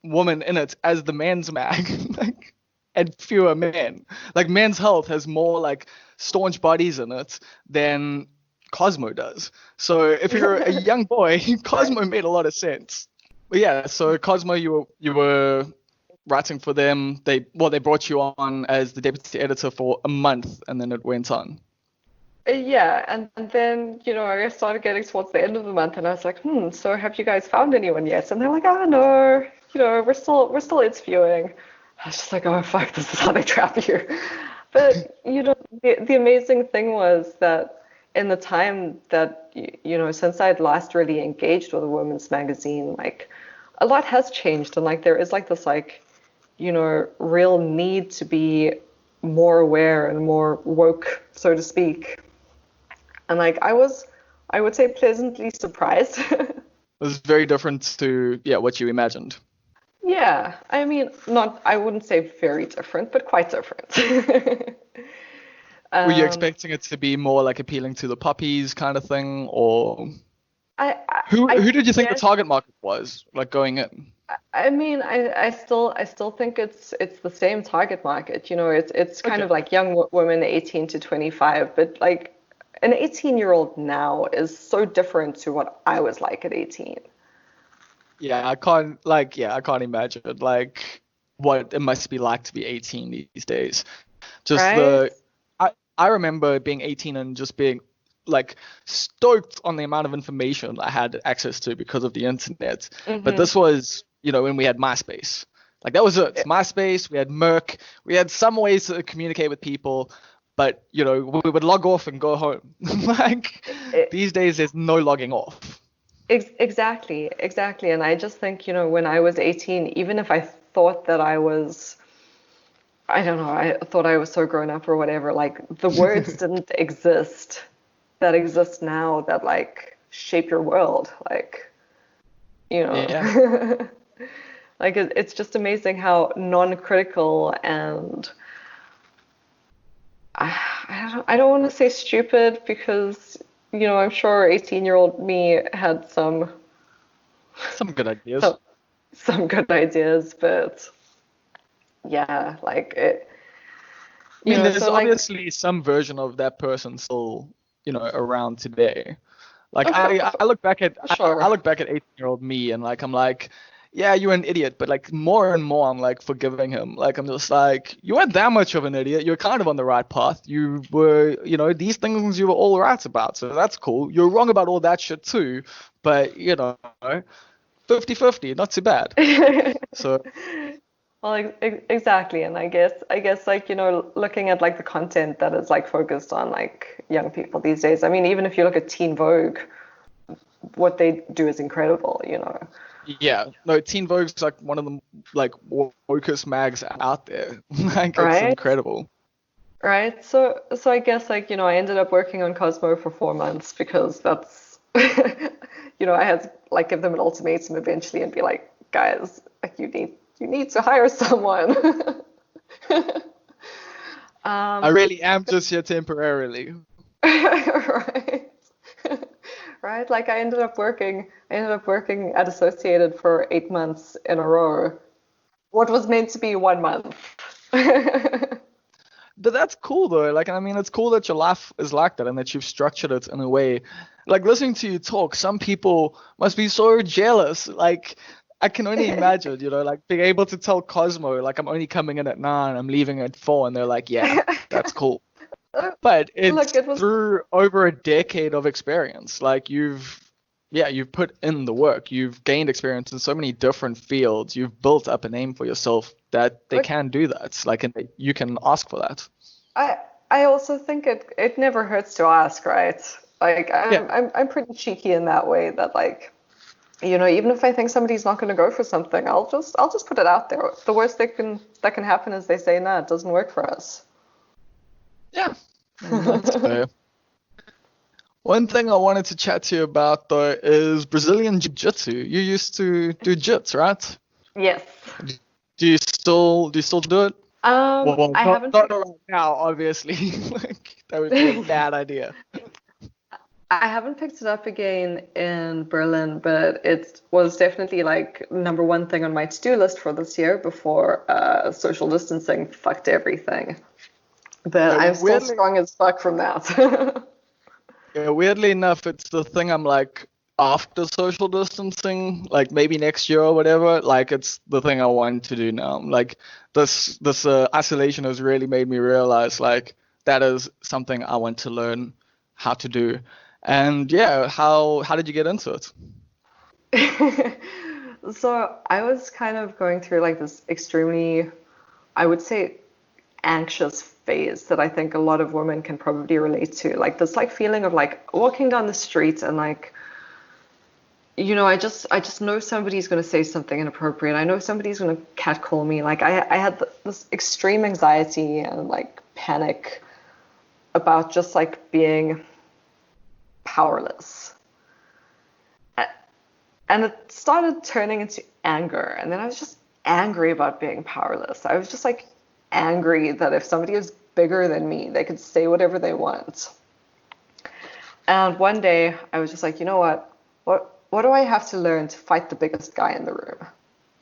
woman in it as the men's mag. Like, and fewer men. Like, Men's Health has more, like, staunch bodies in it than Cosmo does. So if you're a young boy, Cosmo made a lot of sense. But yeah, so Cosmo, you were writing for them. They brought you on as the deputy editor for a month, and then it went on. yeah, and then, I started getting towards the end of the month, and I was like, so have you guys found anyone yet? And they're like, oh no, we're still interviewing. I was just like, oh fuck, this is how they trap you. But, the amazing thing was that in the time that, since I'd last really engaged with a women's magazine, like, a lot has changed, and, like, there is, like, this, like, real need to be more aware and more woke, so to speak. And, like, I would say, pleasantly surprised. It was very different to what you imagined. Yeah, I mean, I wouldn't say very different, but quite different. Were you Um, expecting it to be more like appealing to the puppies kind of thing, or I, I, who I did you think the guess, target market was, like, going in? I mean, I still think it's the same target market. It's kind Okay. of like young women 18 to 25, but, like, an 18-year-old now is so different to what I was like at 18. Yeah, I can't imagine, like, what it must be like to be 18 these days. Just Right? I remember being 18 and just being, like, stoked on the amount of information I had access to because of the internet. But Mm-hmm. this was, when we had MySpace. Like, that was it. MySpace, we had Merc, we had some ways to communicate with people, but, we would log off and go home. Like, these days, there's no logging off. Exactly. And I just think, when I was 18, even if I thought that I don't know, I thought I was so grown up or whatever, like, the words didn't exist that exist now that, like, shape your world. Like, you Yeah. know, like, it's just amazing how non-critical and I don't want to say stupid because, I'm sure 18-year-old me had Some good ideas. some some good ideas, but yeah, like, I mean, there's so, like, obviously some version of that person still, around today. Like, oh, for, I look back at for I sure. look back at 18-year-old me, and, like, I'm like, yeah, you're an idiot, but, like, more and more I'm, like, forgiving him. Like, I'm just like, you weren't that much of an idiot. You're kind of on the right path. You were, these things you were all right about, so that's cool. You're wrong about all that shit too, but, 50-50, not too bad. So Well, exactly. And I guess like, looking at like the content that is like focused on like young people these days. I mean, even if you look at Teen Vogue, what they do is incredible. Yeah, no, Teen Vogue's like one of the like wokest mags out there. Like it's Right? incredible. Right. So I guess like, I ended up working on Cosmo for 4 months because that's, I had to like give them an ultimatum eventually and be like, guys, like you need to hire someone. I Um, really am just here temporarily. right. Right. Like I ended up working at Associated for 8 months in a row. What was meant to be 1 month. But that's cool though. Like, I mean, it's cool that your life is like that and that you've structured it in a way. Like listening to you talk, some people must be so jealous. Like, I can only imagine, like being able to tell Cosmo, like, I'm only coming in at 9, I'm leaving at 4, and they're like, yeah, that's cool. But Look, it's it was. through over a decade of experience. Like you've put in the work. You've gained experience in so many different fields. You've built up a name for yourself that they Look, can do that. Like, and you can ask for that. I I also think it never hurts to ask, right? Like Yeah. I'm pretty cheeky in that way that like, even if I think somebody's not going to go for something, I'll just put it out there. The worst that can happen is they say, "Nah, it doesn't work for us." Yeah. That's fair. One thing I wanted to chat to you about though is Brazilian Jiu-Jitsu. You used to do jits, right? Yes. Do you still do it? Well, I not haven't not picked right now, obviously. Like that would be a bad idea. I haven't picked it up again in Berlin, but it was definitely like number one thing on my to-do list for this year before social distancing fucked everything. But I'm still Weirdly, strong as fuck from that. yeah, weirdly enough, it's the thing I'm like after social distancing, like maybe next year or whatever. Like it's the thing I want to do now. Like this isolation has really made me realize like that is something I want to learn how to do. And yeah, how did you get into it? So I was kind of going through like this extremely, I would say, anxious phase that I think a lot of women can probably relate to. Like this like feeling of like walking down the street and like, I just know somebody's going to say something inappropriate. I know somebody's going to catcall me. Like I had this extreme anxiety and like panic about just like being powerless. And it started turning into anger. And then I was just angry about being powerless. I was just like angry that if somebody is bigger than me, they could say whatever they want. And one day I was just like, you know what? What do I have to learn to fight the biggest guy in the room?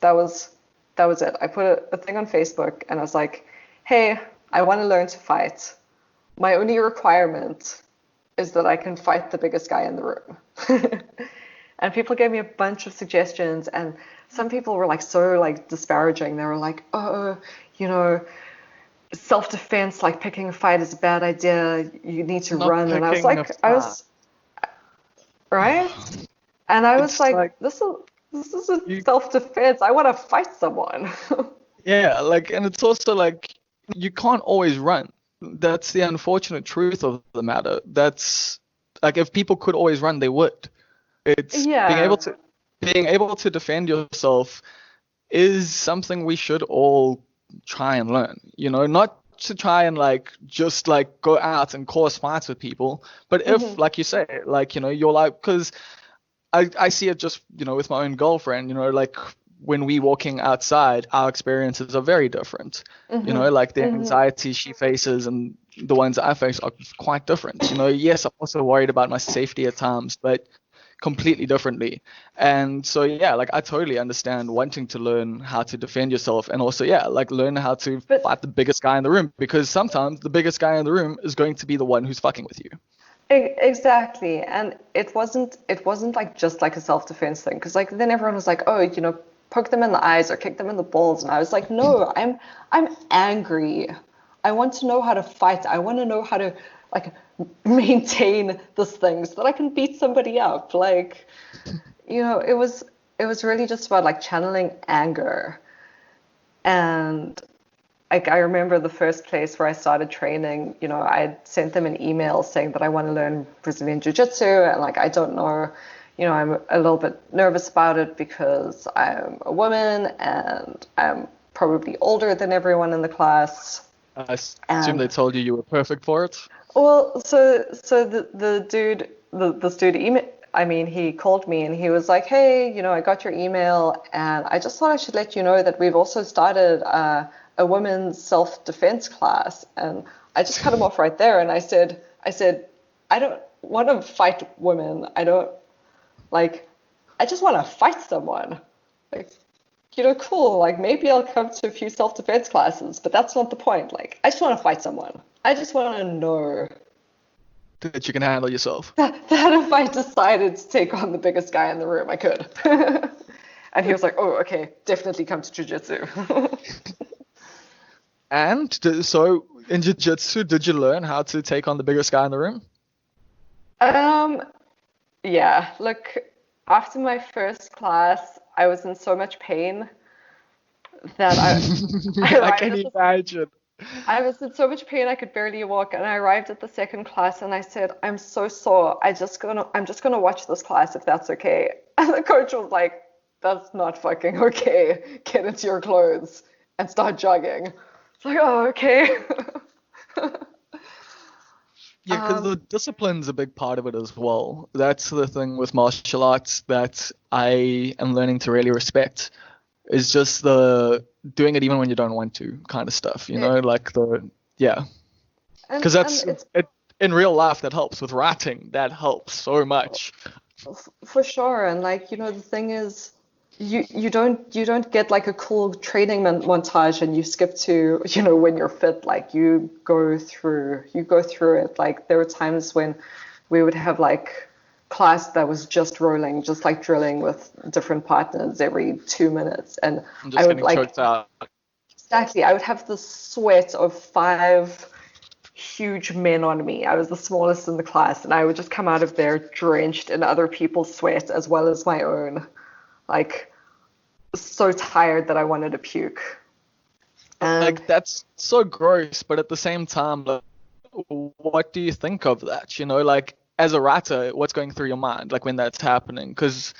That was that was it. I put a thing on Facebook and I was like, hey, I want to learn to fight. My only requirement is that I can fight the biggest guy in the room. And people gave me a bunch of suggestions, and some people were like so like disparaging. They were like, "Oh, you know, self-defense, like picking a fight is a bad idea. You need to Not run." And I was picking a like, I fight. was right, and I was It's like like, this is a you self-defense. I want to fight someone. yeah, like and it's also like you can't always run. That's the unfortunate truth of the matter. That's like if people could always run, they would. It's Yeah. being able to defend yourself is something we should all try and learn. Not to try and like just like go out and cause fights with people, but if Hmm. like you say, like you're like because I see it just, with my own girlfriend, like when we walking outside, our experiences are very different. Hmm. Like the Hmm. anxiety she faces and the ones I face are quite different. Yes, I'm also worried about my safety at times, but completely differently. And so, yeah, like I totally understand wanting to learn how to defend yourself and also, yeah, like learn how to But fight the biggest guy in the room because sometimes the biggest guy in the room is going to be the one who's fucking with you. exactly, and it wasn't like just like a self-defense thing, because like then everyone was like, oh, poke them in the eyes or kick them in the balls, and I was like, no, I'm angry. I want to know how to fight. I want to know how to like maintain this thing so that I can beat somebody up. Like, it was really just about like channeling anger. And I remember the first place where I started training, I sent them an email saying that I want to learn Brazilian Jiu-Jitsu, and like, I don't know, I'm a little bit nervous about it because I'm a woman and I'm probably older than everyone in the class. I assume And they told you were perfect for it. well, so the dude, this dude he called me and he was like, hey, I got your email and I just thought I should let you know that we've also started a women's self-defense class. And I just cut him off right there and I said, I don't want to fight women. I just want to fight someone. Like, cool, like maybe I'll come to a few self-defense classes, but that's not the point. Like, I just want to fight someone. I just want to know That you can handle yourself. that if I decided to take on the biggest guy in the room, I could. And he was like, oh, okay, definitely come to jiu-jitsu. And so in jiu-jitsu, did you learn how to take on the biggest guy in the room? Yeah, look, after my first class, I was in so much pain that I can imagine. I was in so much pain I could barely walk, and I arrived at the second class and I said, I'm so sore. I'm just gonna watch this class if that's okay. And the coach was like, that's not fucking okay. Get into your clothes and start jogging. It's like, oh, okay. Yeah, because the discipline's a big part of it as well. That's the thing with martial arts that I am learning to really respect. Is just the doing it even when you don't want to kind of stuff, like yeah. Because in real life that helps. With writing, that helps so much. For sure. And like, the thing is, you don't get like a cool training montage and you skip to, when you're fit. Like you go through it. Like there were times when we would have like class that was just rolling, just like drilling with different partners every 2 minutes, and I'm just getting choked out. Exactly, I would have the sweat of 5 huge men on me. I was the smallest in the class, and I would just come out of there drenched in other people's sweat as well as my own, like so tired that I wanted to puke. And like that's so gross, but at the same time, like, what do you think of that? Like as a writer, what's going through your mind like when that's happening? Because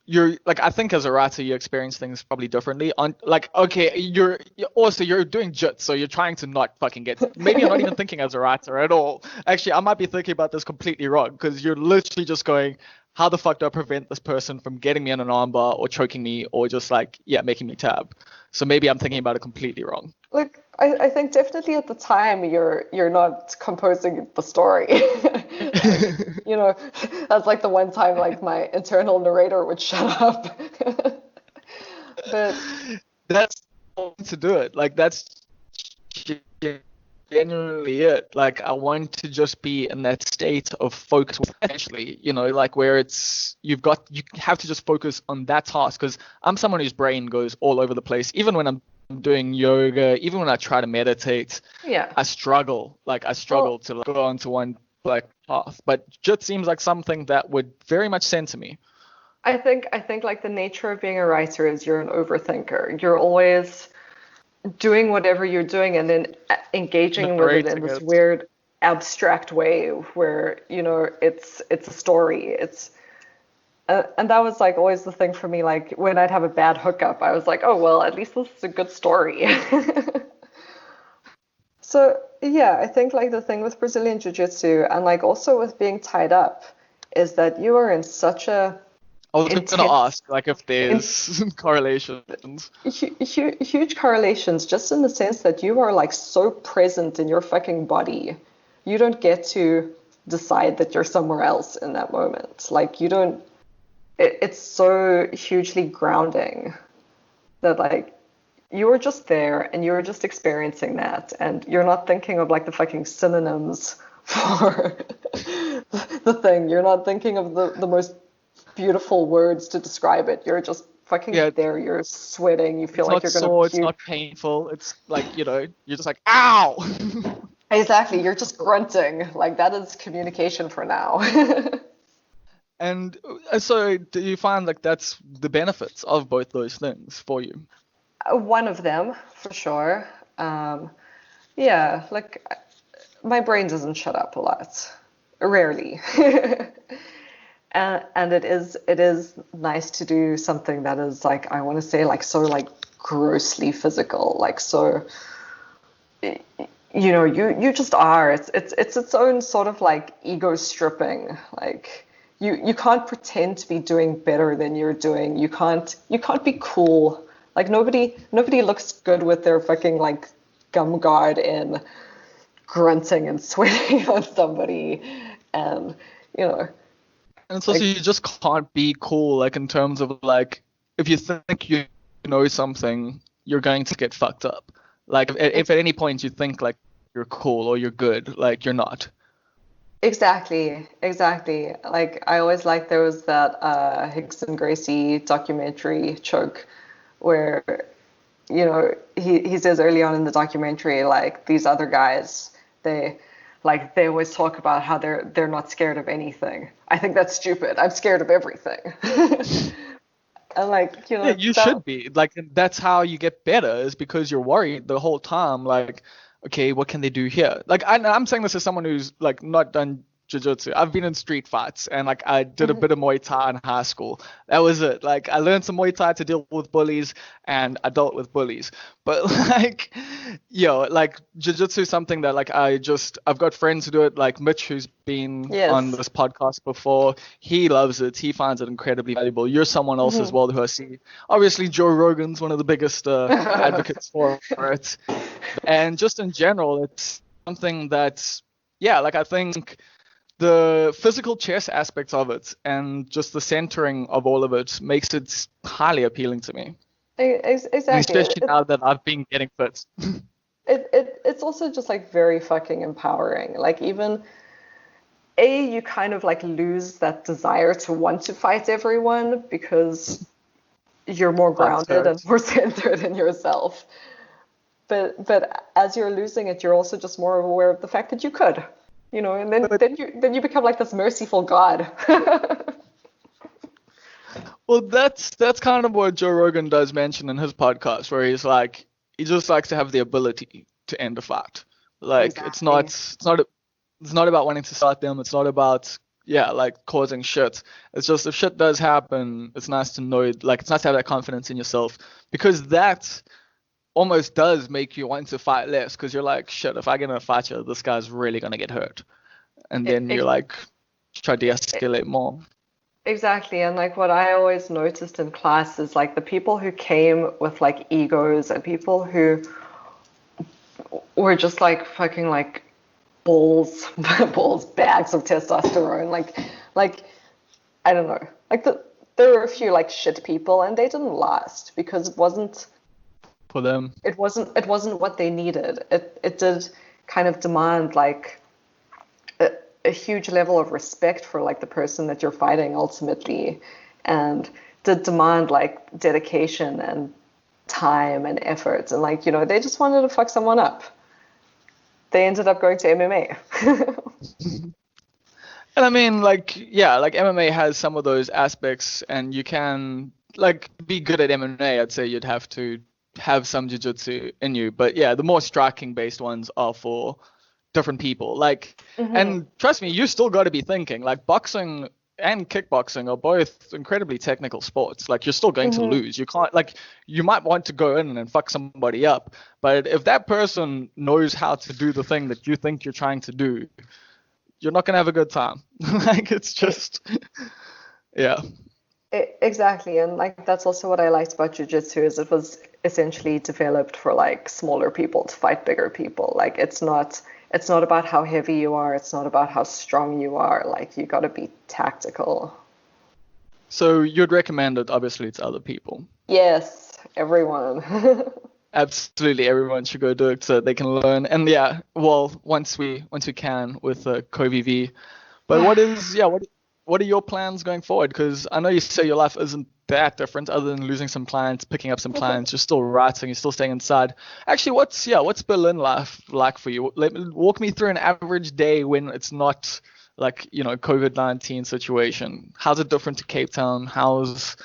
you're like, I think as a writer you experience things probably differently. On like, okay, you're doing jits, so you're trying to not fucking get. Maybe you're not even thinking as a writer at all. Actually, I might be thinking about this completely wrong because you're literally just going, how the fuck do I prevent this person from getting me in an armbar or choking me or just like making me tab? So maybe I'm thinking about it completely wrong. look, I think definitely at the time you're not composing the story. That's like the one time like my internal narrator would shut up. But That's to do it. Like that's genuinely it. Like I want to just be in that state of focus, essentially, like where you have to just focus on that task. Because I'm someone whose brain goes all over the place. Even when I'm doing yoga, even when I try to meditate, yeah, I struggle to like, go onto one like path. But just seems like something that would very much center me. I think like the nature of being a writer is you're an overthinker. You're always doing whatever you're doing and then engaging with it in this weird abstract way where it's a story. And that was like always the thing for me. Like when I'd have a bad hookup, I was like, oh well, at least this is a good story. So yeah, I think like the thing with Brazilian Jiu-Jitsu and like also with being tied up is that you are in such a I was going to ask like if there's correlations. Huge correlations, just in the sense that you are like so present in your fucking body. You don't get to decide that you're somewhere else in that moment. Like you don't, it's so hugely grounding that like you were just there and you were just experiencing that, and you're not thinking of like the fucking synonyms for the thing. You're not thinking of the most beautiful words to describe it. You're just fucking there. You're sweating. You feel like you're gonna puke. It's not painful. It's like, you're just like, ow. Exactly. You're just grunting. Like that is communication for now. And so do you find like that's the benefits of both those things for you? One of them, for sure. Yeah, like my brain doesn't shut up a lot, rarely. And it is nice to do something that is like, I want to say, like so like grossly physical, like so, you just are. It's its own sort of like ego stripping. Like you can't pretend to be doing better than you're doing. You can't be cool. Like nobody looks good with their fucking like gum guard in, grunting and sweating on somebody, and you know And it's also, like you just can't be cool, like in terms of like, if you think you know something, you're going to get fucked up. Like if at any point you think like you're cool or you're good, like you're not. exactly. Like I always liked there was that Hicks and Gracie documentary Choke, where he says early on in the documentary, like these other guys, they always talk about how they're not scared of anything. I think that's stupid. I'm scared of everything. And like Yeah, you that. should be. Like, and that's how you get better, is because you're worried the whole time. Like, okay, what can they do here? Like, I'm saying this as someone who's like not done jiu-jitsu. I've been in street fights, and like I did a Mhm. bit of Muay Thai in high school. That was it. Like, I learned some Muay Thai to deal with bullies, and I dealt with bullies. But like, like jiu-jitsu is something that like I've got friends who do it. Like Mitch, who's been on Yes. this podcast before, he loves it. He finds it incredibly valuable. You're someone else as Mhm. well who I see. Obviously, Joe Rogan's one of the biggest advocates for it, and just in general, it's something that's, yeah, like I think the physical chess aspects of it and just the centering of all of it makes it highly appealing to me, and Exactly. especially now that I've been getting fit. It's also just like very fucking empowering. Like even you kind of like lose that desire to want to fight everyone because you're more Fights grounded and hurt. more centered in yourself. But as you're losing it, you're also just more aware of the fact that you could, and then But then you become like this merciful god. well, that's kind of what Joe Rogan does mention in his podcast, where he's like, he just likes to have the ability to end a fight. Like Exactly. it's not about wanting to start them. It's not about, yeah, like causing shit. It's just, if shit does happen, it's nice to know, like it's nice to have that confidence in yourself, because that almost does make you want to fight less, because you're like, shit, if I get in a fight here, this guy's really gonna get hurt, and then you're like try to de-escalate more. Exactly. And like what I always noticed in class is like the people who came with like egos and people who were just like fucking like balls, balls, bags of testosterone. Like I don't know. There were a few like shit people and they didn't last because For them. it wasn't what they needed. It did kind of demand like a huge level of respect for like the person that you're fighting ultimately, and did demand like dedication and time and effort, and like they just wanted to fuck someone up. They ended up going to MMA. And I mean, like, yeah, like MMA has some of those aspects, and you can like be good at MMA. I'd say you'd have to have some jiu-jitsu in you, but yeah, the more striking based ones are for different people. Like, Hmm. and trust me, you still got to be thinking. Like, boxing and kickboxing are both incredibly technical sports. Like, you're still going to Hmm. lose. You can't, like, you might want to go in and fuck somebody up, but if that person knows how to do the thing that you think you're trying to do, you're not gonna have a good time. Like, it's just, yeah. Exactly, and like that's also what I liked about jujitsu is it was essentially developed for like smaller people to fight bigger people. Like it's not about how heavy you are, it's not about how strong you are. Like you got to be tactical. So you'd recommend it, obviously, to other people. Yes, everyone. Absolutely, everyone should go do it so they can learn. And yeah, well, once we can with CoVV. But what are your plans going forward? Because I know you say your life isn't that different, other than losing some clients, picking up some clients. You're still writing, you're still staying inside. Actually, what's Berlin life like for you? Walk me through an average day when it's not like, COVID-19 situation. How's it different to Cape Town? How's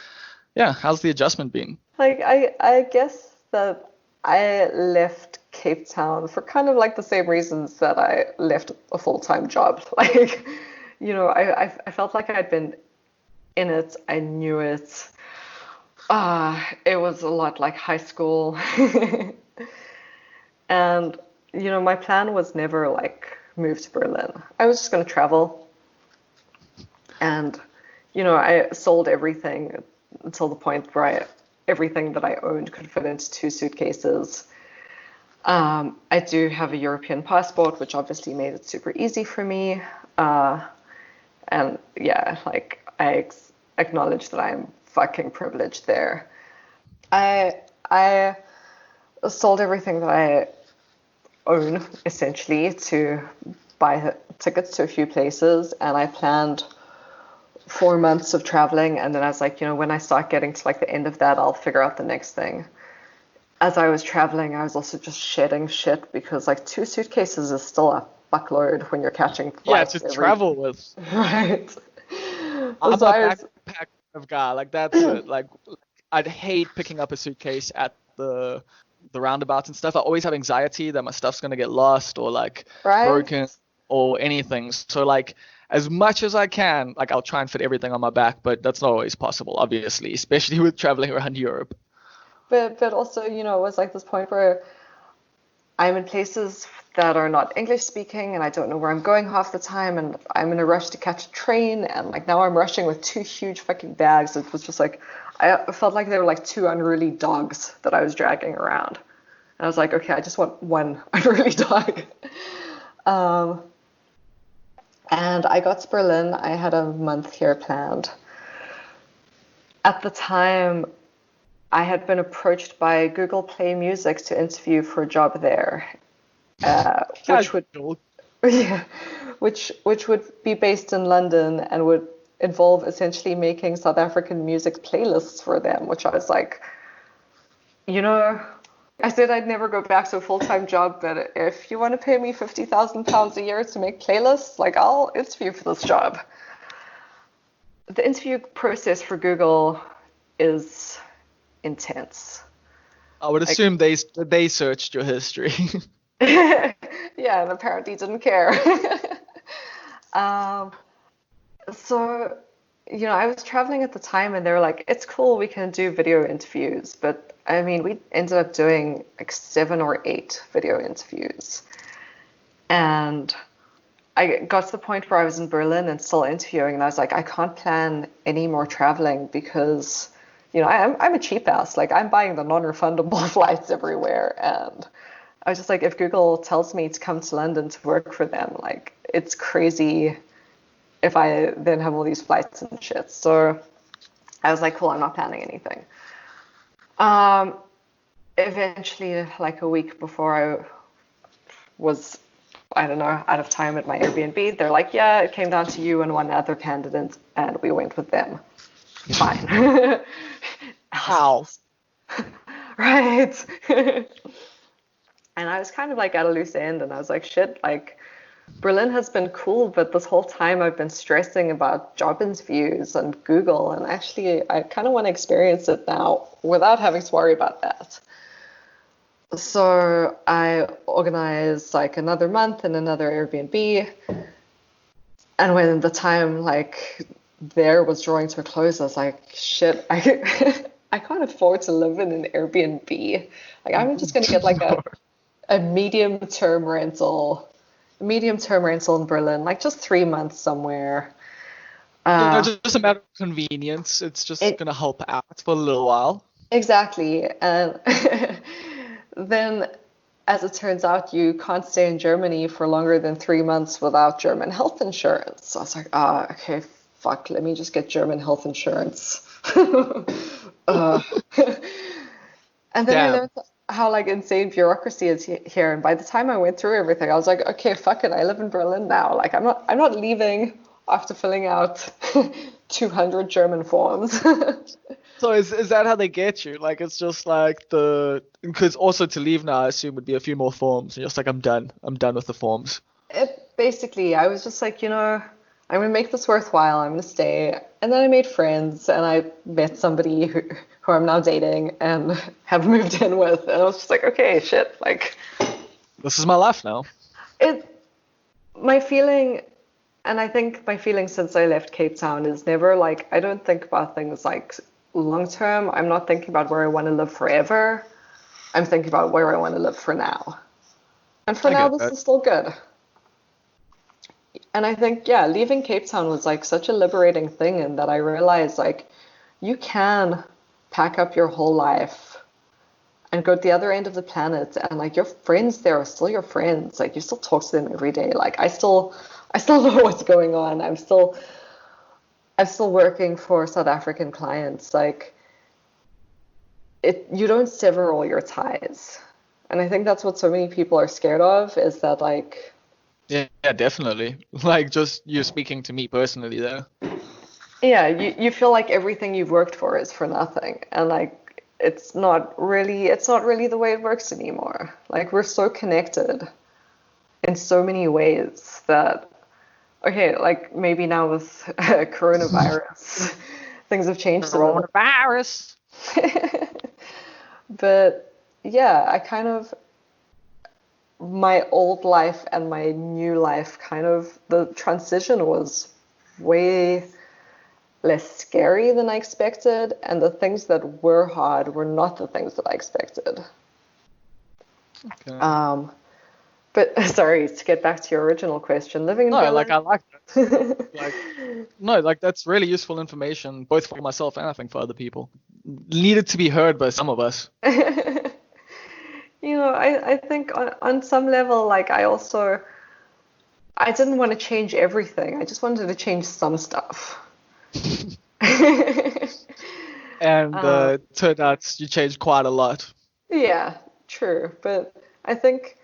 the adjustment been? Like I guess that I left Cape Town for kind of like the same reasons that I left a full-time job. Like, I felt like I'd been in it, I knew it. It was a lot like high school. And, my plan was never like move to Berlin. I was just going to travel. And, I sold everything until the point where everything that I owned could fit into 2 suitcases. I do have a European passport, which obviously made it super easy for me. And yeah, like acknowledge that I'm fucking privileged there. I sold everything that I own essentially to buy tickets to a few places, and I planned 4 months of traveling, and then I was like, when I start getting to like the end of that, I'll figure out the next thing. As I was traveling, I was also just shedding shit because like 2 suitcases is still a fuckload when you're catching Yeah, flights to travel with. Right. I'm So a I was, backpack kind of guy. Like that's it. Like I'd hate picking up a suitcase at the roundabouts and stuff. I always have anxiety that my stuff's gonna get lost or like right? broken or anything. So like as much as I can, like I'll try and fit everything on my back, but that's not always possible, obviously, especially with traveling around Europe. But also, it was like this point where I'm in places that are not English speaking and I don't know where I'm going half the time and I'm in a rush to catch a train and like now I'm rushing with 2 huge fucking bags. It was just like I felt like they were like 2 unruly dogs that I was dragging around. And I was like, okay, I just want one unruly dog. Um, and I got to Berlin. I had a month here planned. At the time, I had been approached by Google Play Music to interview for a job there, which would Casual. yeah, which would be based in London and would involve essentially making South African music playlists for them, which I was like, you know, I said I'd never go back to a full-time job, but if you want to pay me £50,000 a year to make playlists, like I'll interview for this job. The interview process for Google is intense. I would Like, assume they searched your history. yeah, and apparently didn't care. um, so, I was traveling at the time and they were like, it's cool, we can do video interviews. But I mean, we ended up doing like 7 or 8 video interviews. And I got to the point where I was in Berlin and still interviewing, and I was like, I can't plan any more traveling because, I'm a cheap ass. Like, I'm buying the non-refundable flights everywhere. And I was just like, if Google tells me to come to London to work for them, like, it's crazy if I then have all these flights and shit. So I was like, cool, I'm not planning anything. Eventually, like a week before I was, I don't know, out of time at my Airbnb, they're like, yeah, it came down to you and one other candidate, and we went with them. Fine. How? Right. And I was kind of like at a loose end, and I was like, shit, like, Berlin has been cool, but this whole time I've been stressing about job interviews and Google, and actually I kind of want to experience it now without having to worry about that. So I organized like another month and another Airbnb, and when the time like there was drawing to a close, I was like, shit, I can't afford to live in an Airbnb. Like I'm just gonna get like a medium term rental in Berlin, like just 3 months somewhere. Just a matter of convenience. It's just It gonna help out for a little while. exactly, and then as it turns out, you can't stay in Germany for longer than 3 months without German health insurance. So I was like, okay, fuck, let me just get German health insurance. uh. And then I Damn. learned how like insane bureaucracy is here. And by the time I went through everything, I was like, okay, fuck it, I live in Berlin now. Like I'm not leaving after filling out 200 German forms. So is that how they get you? Like it's just like because also to leave now I assume would be a few more forms. And you're just like I'm done. I'm done with the forms. Basically, I was just like, I'm gonna make this worthwhile. I'm gonna stay. And then I made friends, and I met somebody who I'm now dating and have moved in with. And I was just like, okay, shit. Like, This is my life now. it. My feeling, and I think my feeling since I left Cape Town is never like, I don't think about things like long term. I'm not thinking about where I want to live forever. I'm thinking about where I want to live for now. And for I now, get this that. is still good. And I think, yeah, leaving Cape Town was like such a liberating thing, and that I realized like you can pack up your whole life and go to the other end of the planet, and like your friends there are still your friends. Like you still talk to them every day. Like I still know what's going on. I'm still working for South African clients. Like you don't sever all your ties. And I think that's what so many people are scared of, is that like, Yeah, definitely. Like just you speaking to me personally there. yeah, you feel like everything you've worked for is for nothing. And like it's not really the way it works anymore. Like we're so connected in so many ways that, okay, like maybe now with coronavirus, things have changed a little. Coronavirus. But yeah, I kind of, my old life and my new life, kind of the transition was way less scary than I expected, and the things that were hard were not the things that I expected. Okay. But sorry, to get back to your original question, living in No, like I Berlin. like that. Like no, like that's really useful information, both for myself and I think for other people. Needed to be heard by some of us. I think on some level, like I didn't want to change everything. I just wanted to change some stuff. And Um, turned out you changed quite a lot. yeah, true. But I think,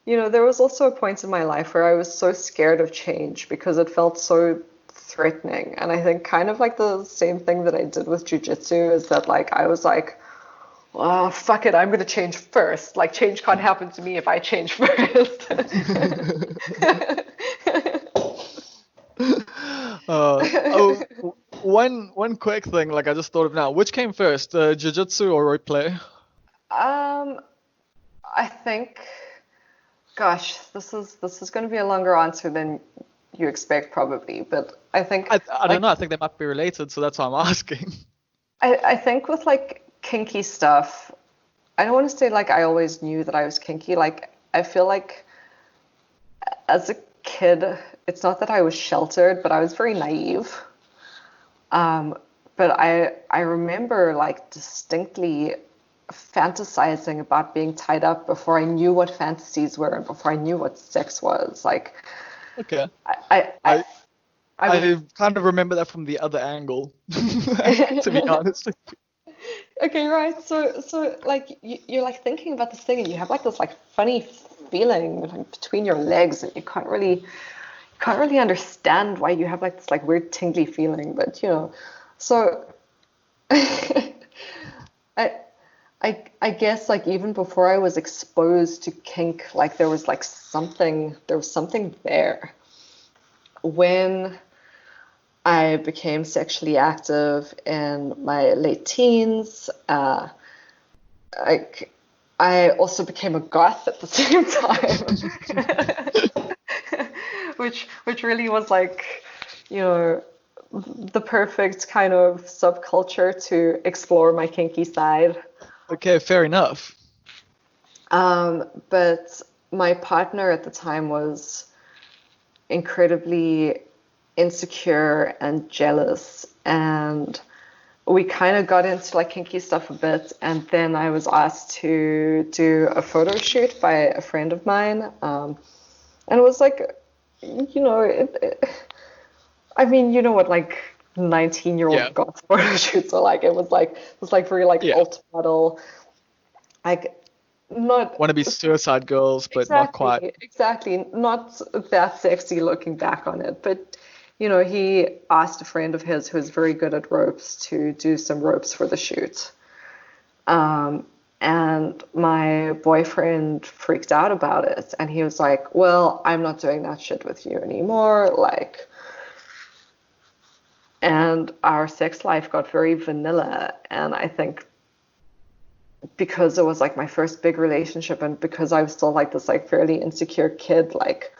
there was also a point in my life where I was so scared of change because it felt so threatening. And I think kind of like the same thing that I did with jujitsu is that like I was like, oh, fuck it, I'm gonna change first. Like change can't happen to me if I change first. Oh, one quick thing, like I just thought of now. Which came first, jiu-jitsu or roleplay? Um, I think, gosh, this is going to be a longer answer than you expect probably, but I think I don't like know. I think they might be related, so that's why I'm asking. I think with like kinky stuff, I don't want to say like I always knew that I was kinky. Like I feel like as a kid, it's not that I was sheltered, but I was very naive. Um, but I remember like distinctly fantasizing about being tied up before I knew what fantasies were and before I knew what sex was. Like Okay. I I I, I I would. I kind of remember that from the other angle, to be honest. Okay, right. So like you're like thinking about this thing and you have like this like funny feeling like between your legs and you can't really understand why you have like this like weird tingly feeling, but so I I guess like even before I was exposed to kink, like there was something there. When I became sexually active in my late teens, I I also became a goth at the same time, which really was like, you know, the perfect kind of subculture to explore my kinky side. Okay, fair enough. But my partner at the time was incredibly insecure and jealous, and we kind of got into like kinky stuff a bit. And then I was asked to do a photo shoot by a friend of mine, and it was like, I mean, you know what like Yeah, 19-year-old goth photo shoots are like. It was like very like yeah. alt model, like not Want to be Suicide Girls, but not quite. exactly not that sexy looking back on it. But he asked a friend of his who's very good at ropes to do some ropes for the shoot. And my boyfriend freaked out about it, and he was like, well, I'm not doing that shit with you anymore. Like, and our sex life got very vanilla. And I think because it was like my first big relationship, and because I was still like this like fairly insecure kid, like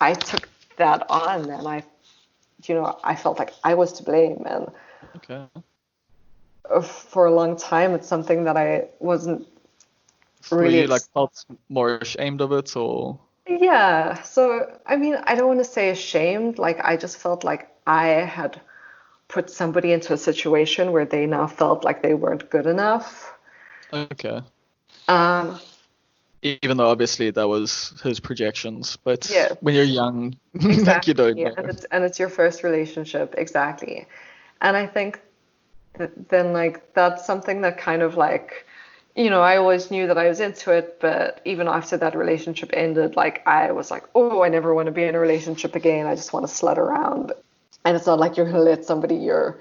I took that on, and I felt like I was to blame. And Okay. for a long time, it's something that I wasn't Were really you like felt more ashamed of it, or? yeah. So, I mean, I don't want to say ashamed. Like, I just felt like I had put somebody into a situation where they now felt like they weren't good enough. Okay. Um, Even though obviously that was his projections, but yeah, when you're young, like you don't exactly. know. And it's your first relationship, exactly. And I think that then like that's something that kind of like, I always knew that I was into it, but even after that relationship ended, like I was like, oh, I never want to be in a relationship again. I just want to slut around. And it's not like you're gonna let somebody you're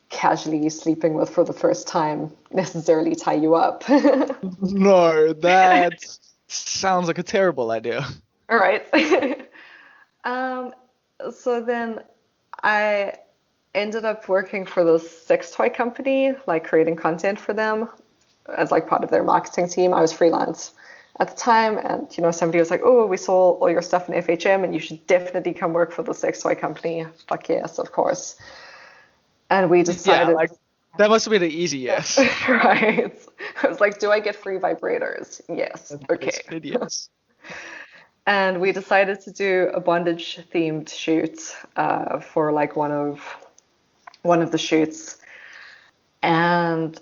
casually sleeping with for the first time necessarily tie you up. No, that sounds like a terrible idea. All right. um, so then I ended up working for this sex toy company, like creating content for them as like part of their marketing team. I was freelance at the time, and somebody was like, "Oh, we saw all your stuff in FHM, and you should definitely come work for the sex toy company." Fuck yes, of course. And we Yeah, decided, like that must have been an easy yes. right? I was like, "Do I get free vibrators?" Yes. Okay. Yes, yes. And we decided to do a bondage themed shoot for like one of the shoots. And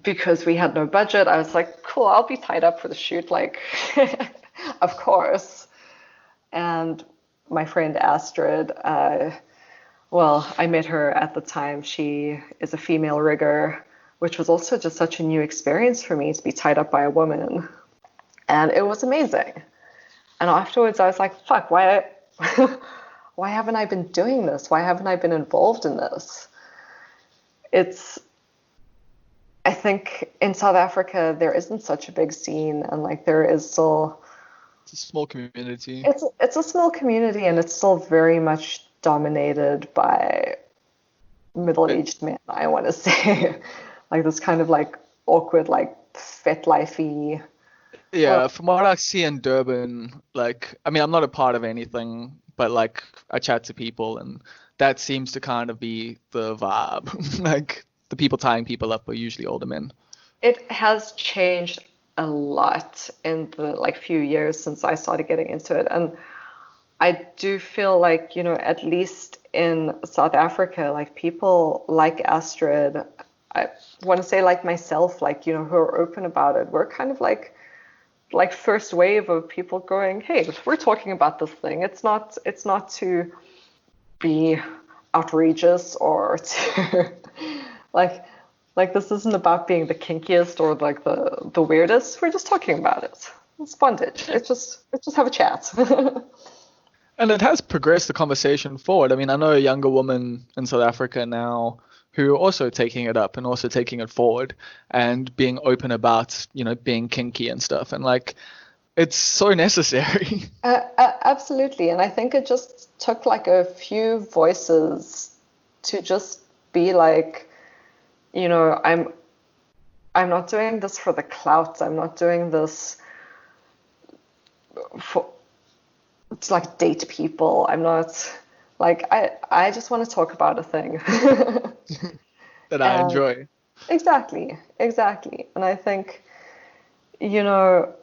because we had no budget, I was like, cool, I'll be tied up for the shoot, like, of course. And my friend Astrid, well, I met her at the time. She is a female rigger, which was also just such a new experience for me to be tied up by a woman. And it was amazing. And afterwards, I was like, fuck, why, why haven't I been doing this? Why haven't I been involved in this? It's I think in South Africa there isn't such a big scene, and like there is still It's a small community. it's a small community, and it's still very much dominated by middle-aged men, I want to say. Like this kind of like awkward like fet lifey. Yeah, Well, from what I see in Durban, like, I mean, I'm not a part of anything, but like, I chat to people, and that seems to kind of be the vibe. Like, the people tying people up are usually older men. it has changed a lot in the like few years since I started getting into it, and I do feel like, at least in South Africa, like people like Astrid, I want to say like myself, like, who are open about it. We're kind of like first wave of people going, hey, we're talking about this thing. It's not to be outrageous or to like like this isn't about being the kinkiest or like the weirdest. We're just talking about it. It's bondage. It's just have a chat. And it has progressed the conversation forward. I mean, I know a younger woman in South Africa now who are also taking it up and also taking it forward and being open about, being kinky and stuff. And like, it's so necessary. Absolutely. And I think it just took like a few voices to just be like, I'm not doing this for the clout. I'm not doing this for to like date people. I'm not like I just want to talk about a thing. That I And enjoy. exactly, exactly. And I think, you know,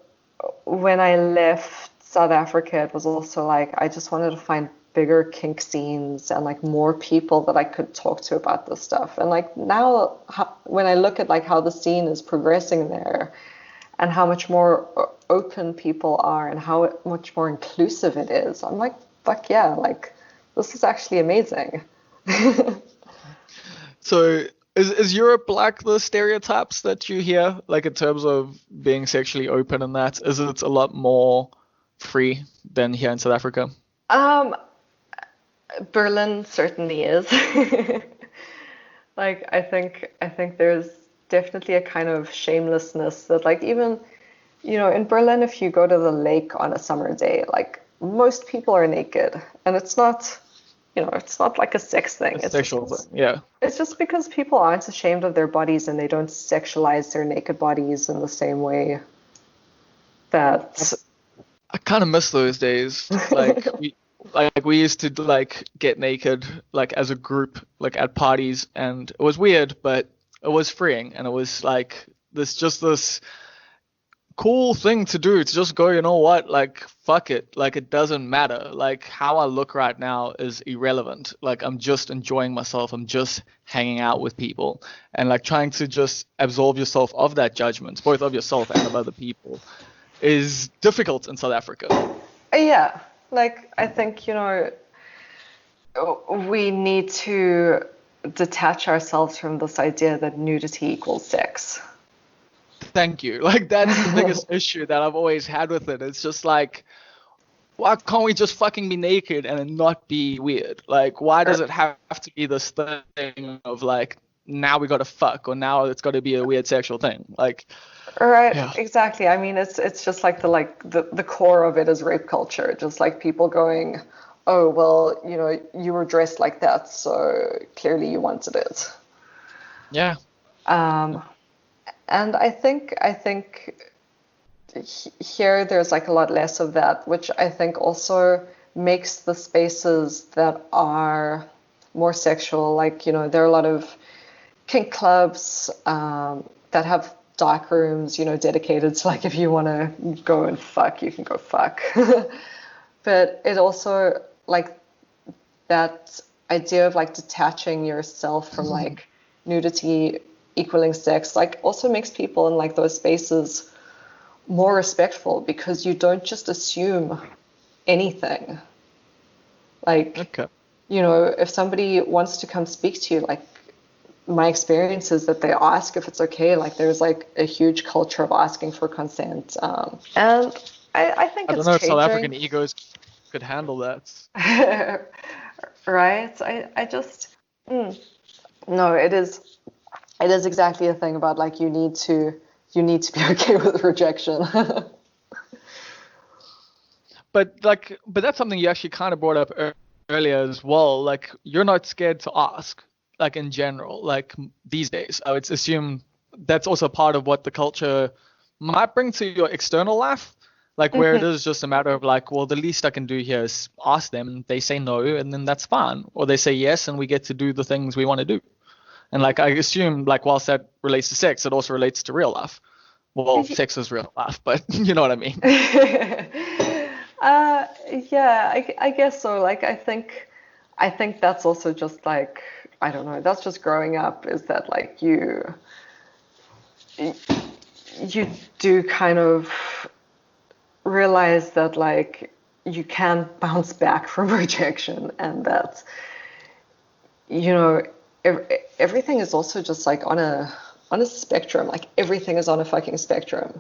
when I left South Africa, it was also like I just wanted to find bigger kink scenes and like more people that I could talk to about this stuff. And like now, when I look at like how the scene is progressing there and how much more open people are and how much more inclusive it is, I'm like, fuck yeah, like this is actually amazing. So is Europe like the stereotypes that you hear, like in terms of being sexually open and that? Is it a lot more free than here in South Africa? Um, Berlin certainly is. Like I think there's definitely a kind of shamelessness that like even in Berlin if you go to the lake on a summer day like most people are naked and it's not it's not like a sex thing. A sexual thing. Yeah. It's just because people aren't ashamed of their bodies and they don't sexualize their naked bodies in the same way that. I kind of miss those days. We used to like get naked like as a group like at parties, and it was weird, but it was freeing, and it was like this cool thing to do, to just go, you know what, like fuck it, like it doesn't matter, like how I look right now is irrelevant, like I'm just enjoying myself, I'm just hanging out with people, and like trying to just absolve yourself of that judgment, both of yourself and of other people, is difficult in South Africa. Yeah, like I think, we need to detach ourselves from this idea that nudity equals sex. Thank you. Like that's the biggest issue that I've always had with it. It's just like, why can't we just fucking be naked and it not be weird? Like, why does it have to be this thing of like, now we gotta fuck, or now it's gotta be a weird sexual thing? Like, Right, yeah. exactly. I mean, it's just like the core of it is rape culture. Just like people going, oh, well, you were dressed like that, so clearly you wanted it. Yeah. And I think here there's like a lot less of that, which I think also makes the spaces that are more sexual, like, there are a lot of kink clubs that have dark rooms, dedicated to like if you want to go and fuck, you can go fuck. But it also like that idea of like detaching yourself from like nudity equaling sex, like also makes people in like those spaces more respectful because you don't just assume anything. Like, Okay. if somebody wants to come speak to you, like my experience is that they ask if it's okay. Like there's like a huge culture of asking for consent. And I think I don't it's know if South changing. African egos could handle that. Right? I just, no, it is exactly a thing about like you need to be okay with rejection. But that's something you actually kind of brought up earlier as well. Like, you're not scared to ask, like in general, like these days. I would assume that's also part of what the culture might bring to your external life. Like, where it is just a matter of like, well, the least I can do here is ask them. They say no, and then that's fine. Or they say yes, and we get to do the things we want to do. And like, I assume, like, whilst that relates to sex, it also relates to real life. Well, sex is real life, but you know what I mean. Yeah, I guess so. Like, I think that's also just like, I don't know, that's just growing up, is that like you do kind of realize that like you can bounce back from rejection, and that you know everything is also just like on a spectrum. Like everything is on a fucking spectrum,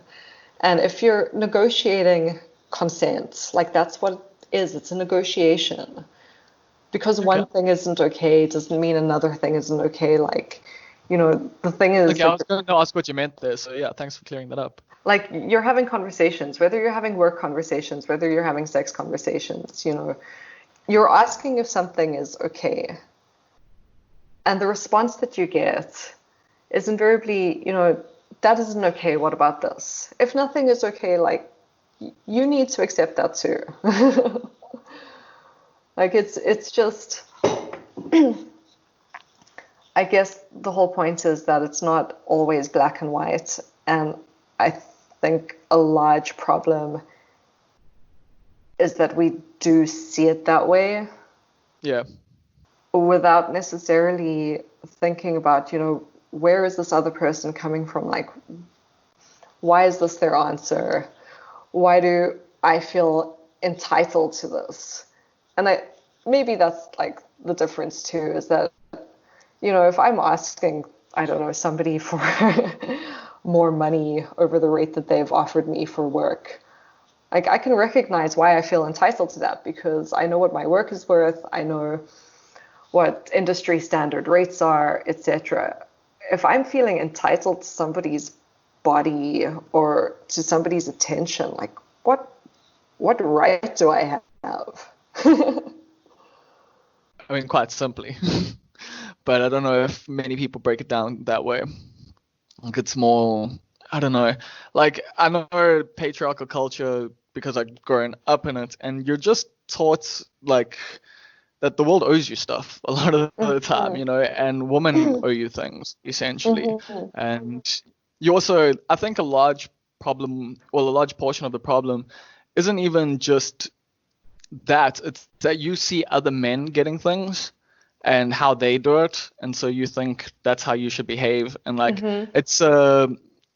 and if you're negotiating consent, like that's what it is. It's a negotiation. Because one Okay. thing isn't okay doesn't mean another thing isn't okay. Like, the thing is Okay, I that was going to ask what you meant there, so yeah, thanks for clearing that up. like you're having conversations, whether you're having work conversations, whether you're having sex conversations, you're asking if something is okay. And the response that you get is invariably, that isn't okay. What about this? If nothing is okay, like you need to accept that too. Like it's just I guess the whole point is that it's not always black and white. And I think a large problem is that we do see it that way Yeah. without necessarily thinking about, where is this other person coming from? Like, why is this their answer? Why do I feel entitled to this? And maybe that's like the difference too, is that if I'm asking, I don't know, somebody for more money over the rate that they've offered me for work, like I can recognize why I feel entitled to that because I know what my work is worth, I know what industry standard rates are, etc. If I'm feeling entitled to somebody's body or to somebody's attention, like what right do I have? I mean, quite simply. But I don't know if many people break it down that way. Like it's more, I don't know. Like I know patriarchal culture because I've grown up in it, and you're just taught like that the world owes you stuff a lot of the time, Mhm. and women owe you things essentially. Mhm. And you also, I think a large problem, well, a large portion of the problem isn't even just that, it's that you see other men getting things and how they do it, and so you think that's how you should behave, and like Mhm. it's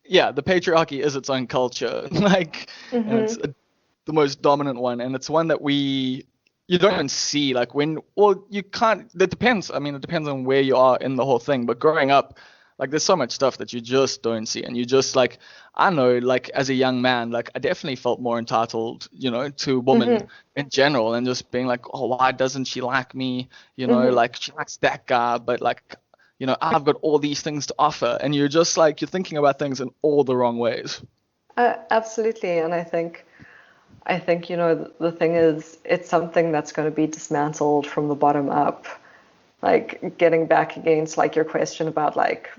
yeah, the patriarchy is its own culture, like, and it's Mhm. the most dominant one, and it's one that you don't even see, like when, well, you can't, it depends, I mean, it depends on where you are in the whole thing, but growing up, like there's so much stuff that you just don't see, and you just like, I know, like as a young man, like I definitely felt more entitled, to women Mhm. in general, and just being like, oh, why doesn't she like me, Mhm. like she likes that guy, but like, I've got all these things to offer, and you're just like, you're thinking about things in all the wrong ways. Absolutely, and I think the thing is, it's something that's going to be dismantled from the bottom up. Like getting back against like your question about like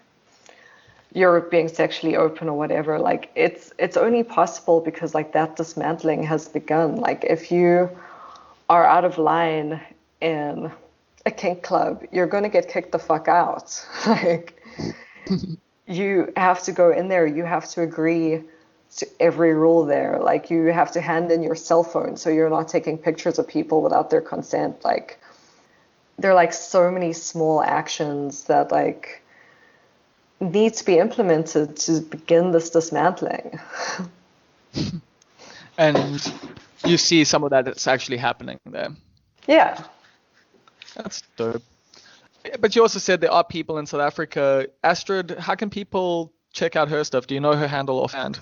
Europe being sexually open or whatever, like it's only possible because like that dismantling has begun. Like if you are out of line in a kink club, you're going to get kicked the fuck out. Like you have to go in there, you have to agree to every rule there. Like you have to hand in your cell phone so you're not taking pictures of people without their consent. Like there are like so many small actions that like need to be implemented to begin this dismantling. And you see some of that that's actually happening there. Yeah. That's dope. But you also said there are people in South Africa. Astrid, how can people check out her stuff? Do you know her handle offhand?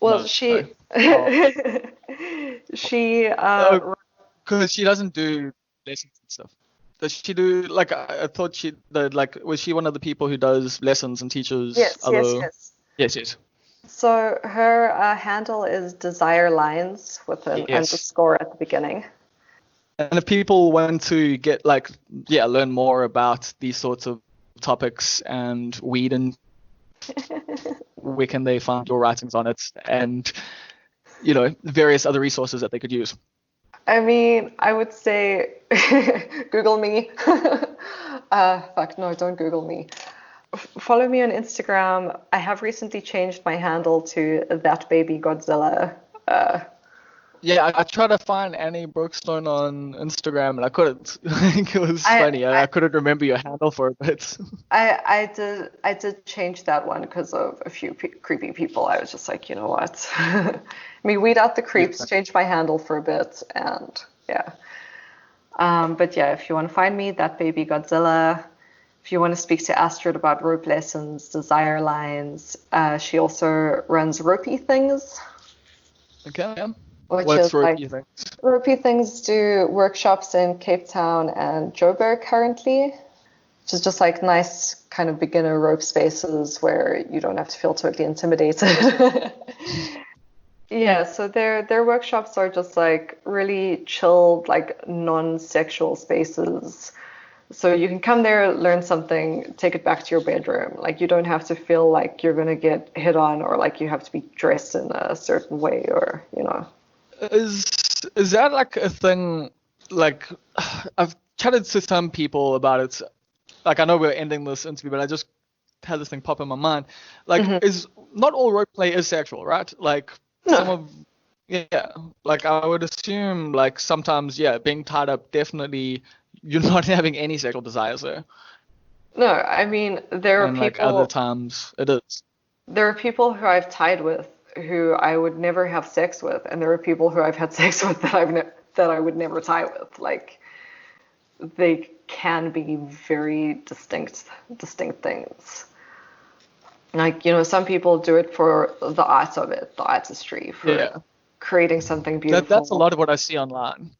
Well, No. she Oh, she because she doesn't do lessons and stuff. Does she do, like, I thought like, was she one of the people who does lessons and teaches yes, yes, other? yes. Yes, yes. So her handle is Desire Lines with an Yes. underscore at the beginning. And if people want to get, like, yeah, learn more about these sorts of topics and weed, and where can they find your writings on it, and, various other resources that they could use? I mean, I would say Google me. Fuck, no, don't Google me. Follow me on Instagram. I have recently changed my handle to That Baby Godzilla. Yeah, I tried to find Annie Brookstone on Instagram and I couldn't. Like, it was I, funny. I couldn't remember your handle for a bit. I did change that one because of a few creepy people. I was just like, you know what? I mean, weed out the Yeah. creeps, change my handle for a bit, and yeah. But yeah, if you want to find me, That Baby Godzilla. If you want to speak to Astrid about rope lessons, Desire Lines, she also runs Ropey Things, Okay. Yeah. which is What's rope, like you think? Ropey Things do workshops in Cape Town and Joburg currently, which is just like nice kind of beginner rope spaces where you don't have to feel totally intimidated. Yeah, so their workshops are just like really chilled, like non-sexual spaces. So you can come there, learn something, take it back to your bedroom. Like you don't have to feel like you're gonna get hit on or like you have to be dressed in a certain way or. Is is that like a thing? Like, I've chatted to some people about it. Like, I know we're ending this interview, but I just had this thing pop in my mind. Like, Mhm. is not all rope play is sexual, right? Like, some No, of, yeah, like I would assume, like sometimes, yeah, being tied up, definitely you're not having any sexual desires there, no. I mean, there are and like other people times it is. there are people who I've tied with who I would never have sex with, and there are people who I've had sex with that that I would never tie with. Like they can be very distinct things. Like, some people do it for the art of it, the artistry, for Yeah, creating something that's a beautiful. lot of what I see online.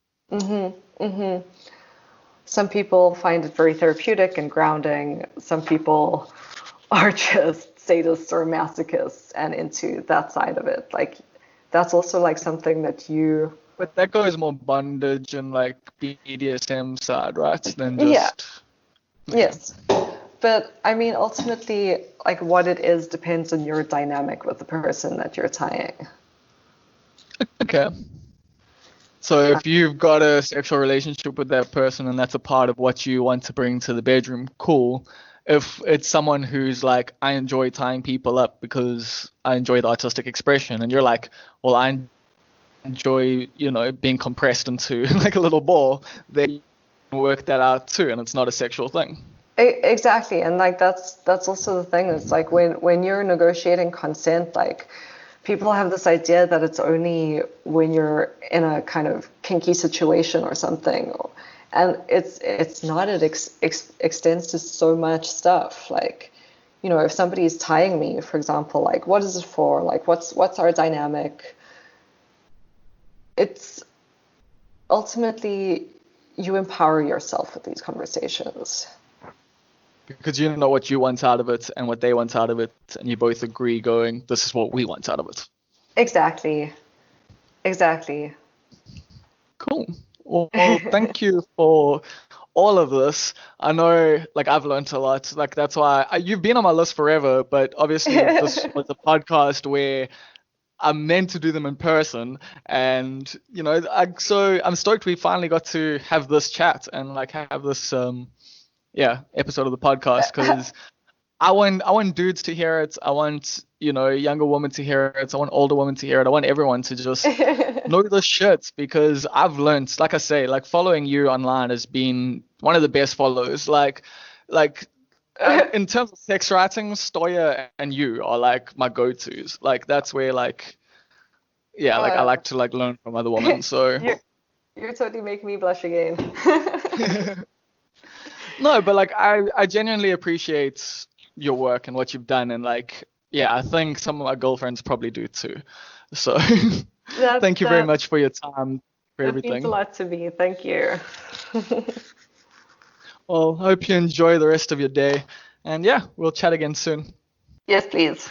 Some people find it very therapeutic and grounding. Some people are just sadists or masochists and into that side of it. Like, that's also like something that you But that goes more bondage and like BDSM side, right? Than Yeah, just okay. yes. But I mean, ultimately, like what it is depends on your dynamic with the person that you're tying. Okay. So if you've got a sexual relationship with that person and that's a part of what you want to bring to the bedroom, cool. If it's someone who's like, I enjoy tying people up because I enjoy the artistic expression, and you're like, well, I enjoy, being compressed into like a little ball, then you can work that out too, and it's not a sexual thing. Exactly, and like that's also the thing. It's like when you're negotiating consent, like people have this idea that it's only when you're in a kind of kinky situation or something, and it's not. It extends to so much stuff. Like, if somebody's tying me, for example, like what is it for? Like what's our dynamic? It's ultimately you empower yourself with these conversations. Because you know what you want out of it and what they want out of it, and you both agree going, this is what we want out of it. Exactly. Exactly. Cool. Well, thank you for all of this. I know, like, I've learned a lot. Like, that's why you've been on my list forever, but obviously this was a podcast where I'm meant to do them in person. And, I'm stoked we finally got to have this chat and, like, have this, episode of the podcast because I want dudes to hear it. I want, younger women to hear it. I want older women to hear it. I want everyone to just know the shit because I've learned, like I say, like following you online has been one of the best follows. Like in terms of sex writing, Stoya and you are like my go-tos. Like that's where like, yeah, like I Uh, like to like learn from other women. So you're you're totally making me blush again. no, but like I genuinely appreciate your work and what you've done, and like yeah, I think some of my girlfriends probably do too. So That thank you very that much for your time, for that means a everything. lot to me. Thank you. Well, hope you enjoy the rest of your day, and yeah, we'll chat again soon. Yes, please.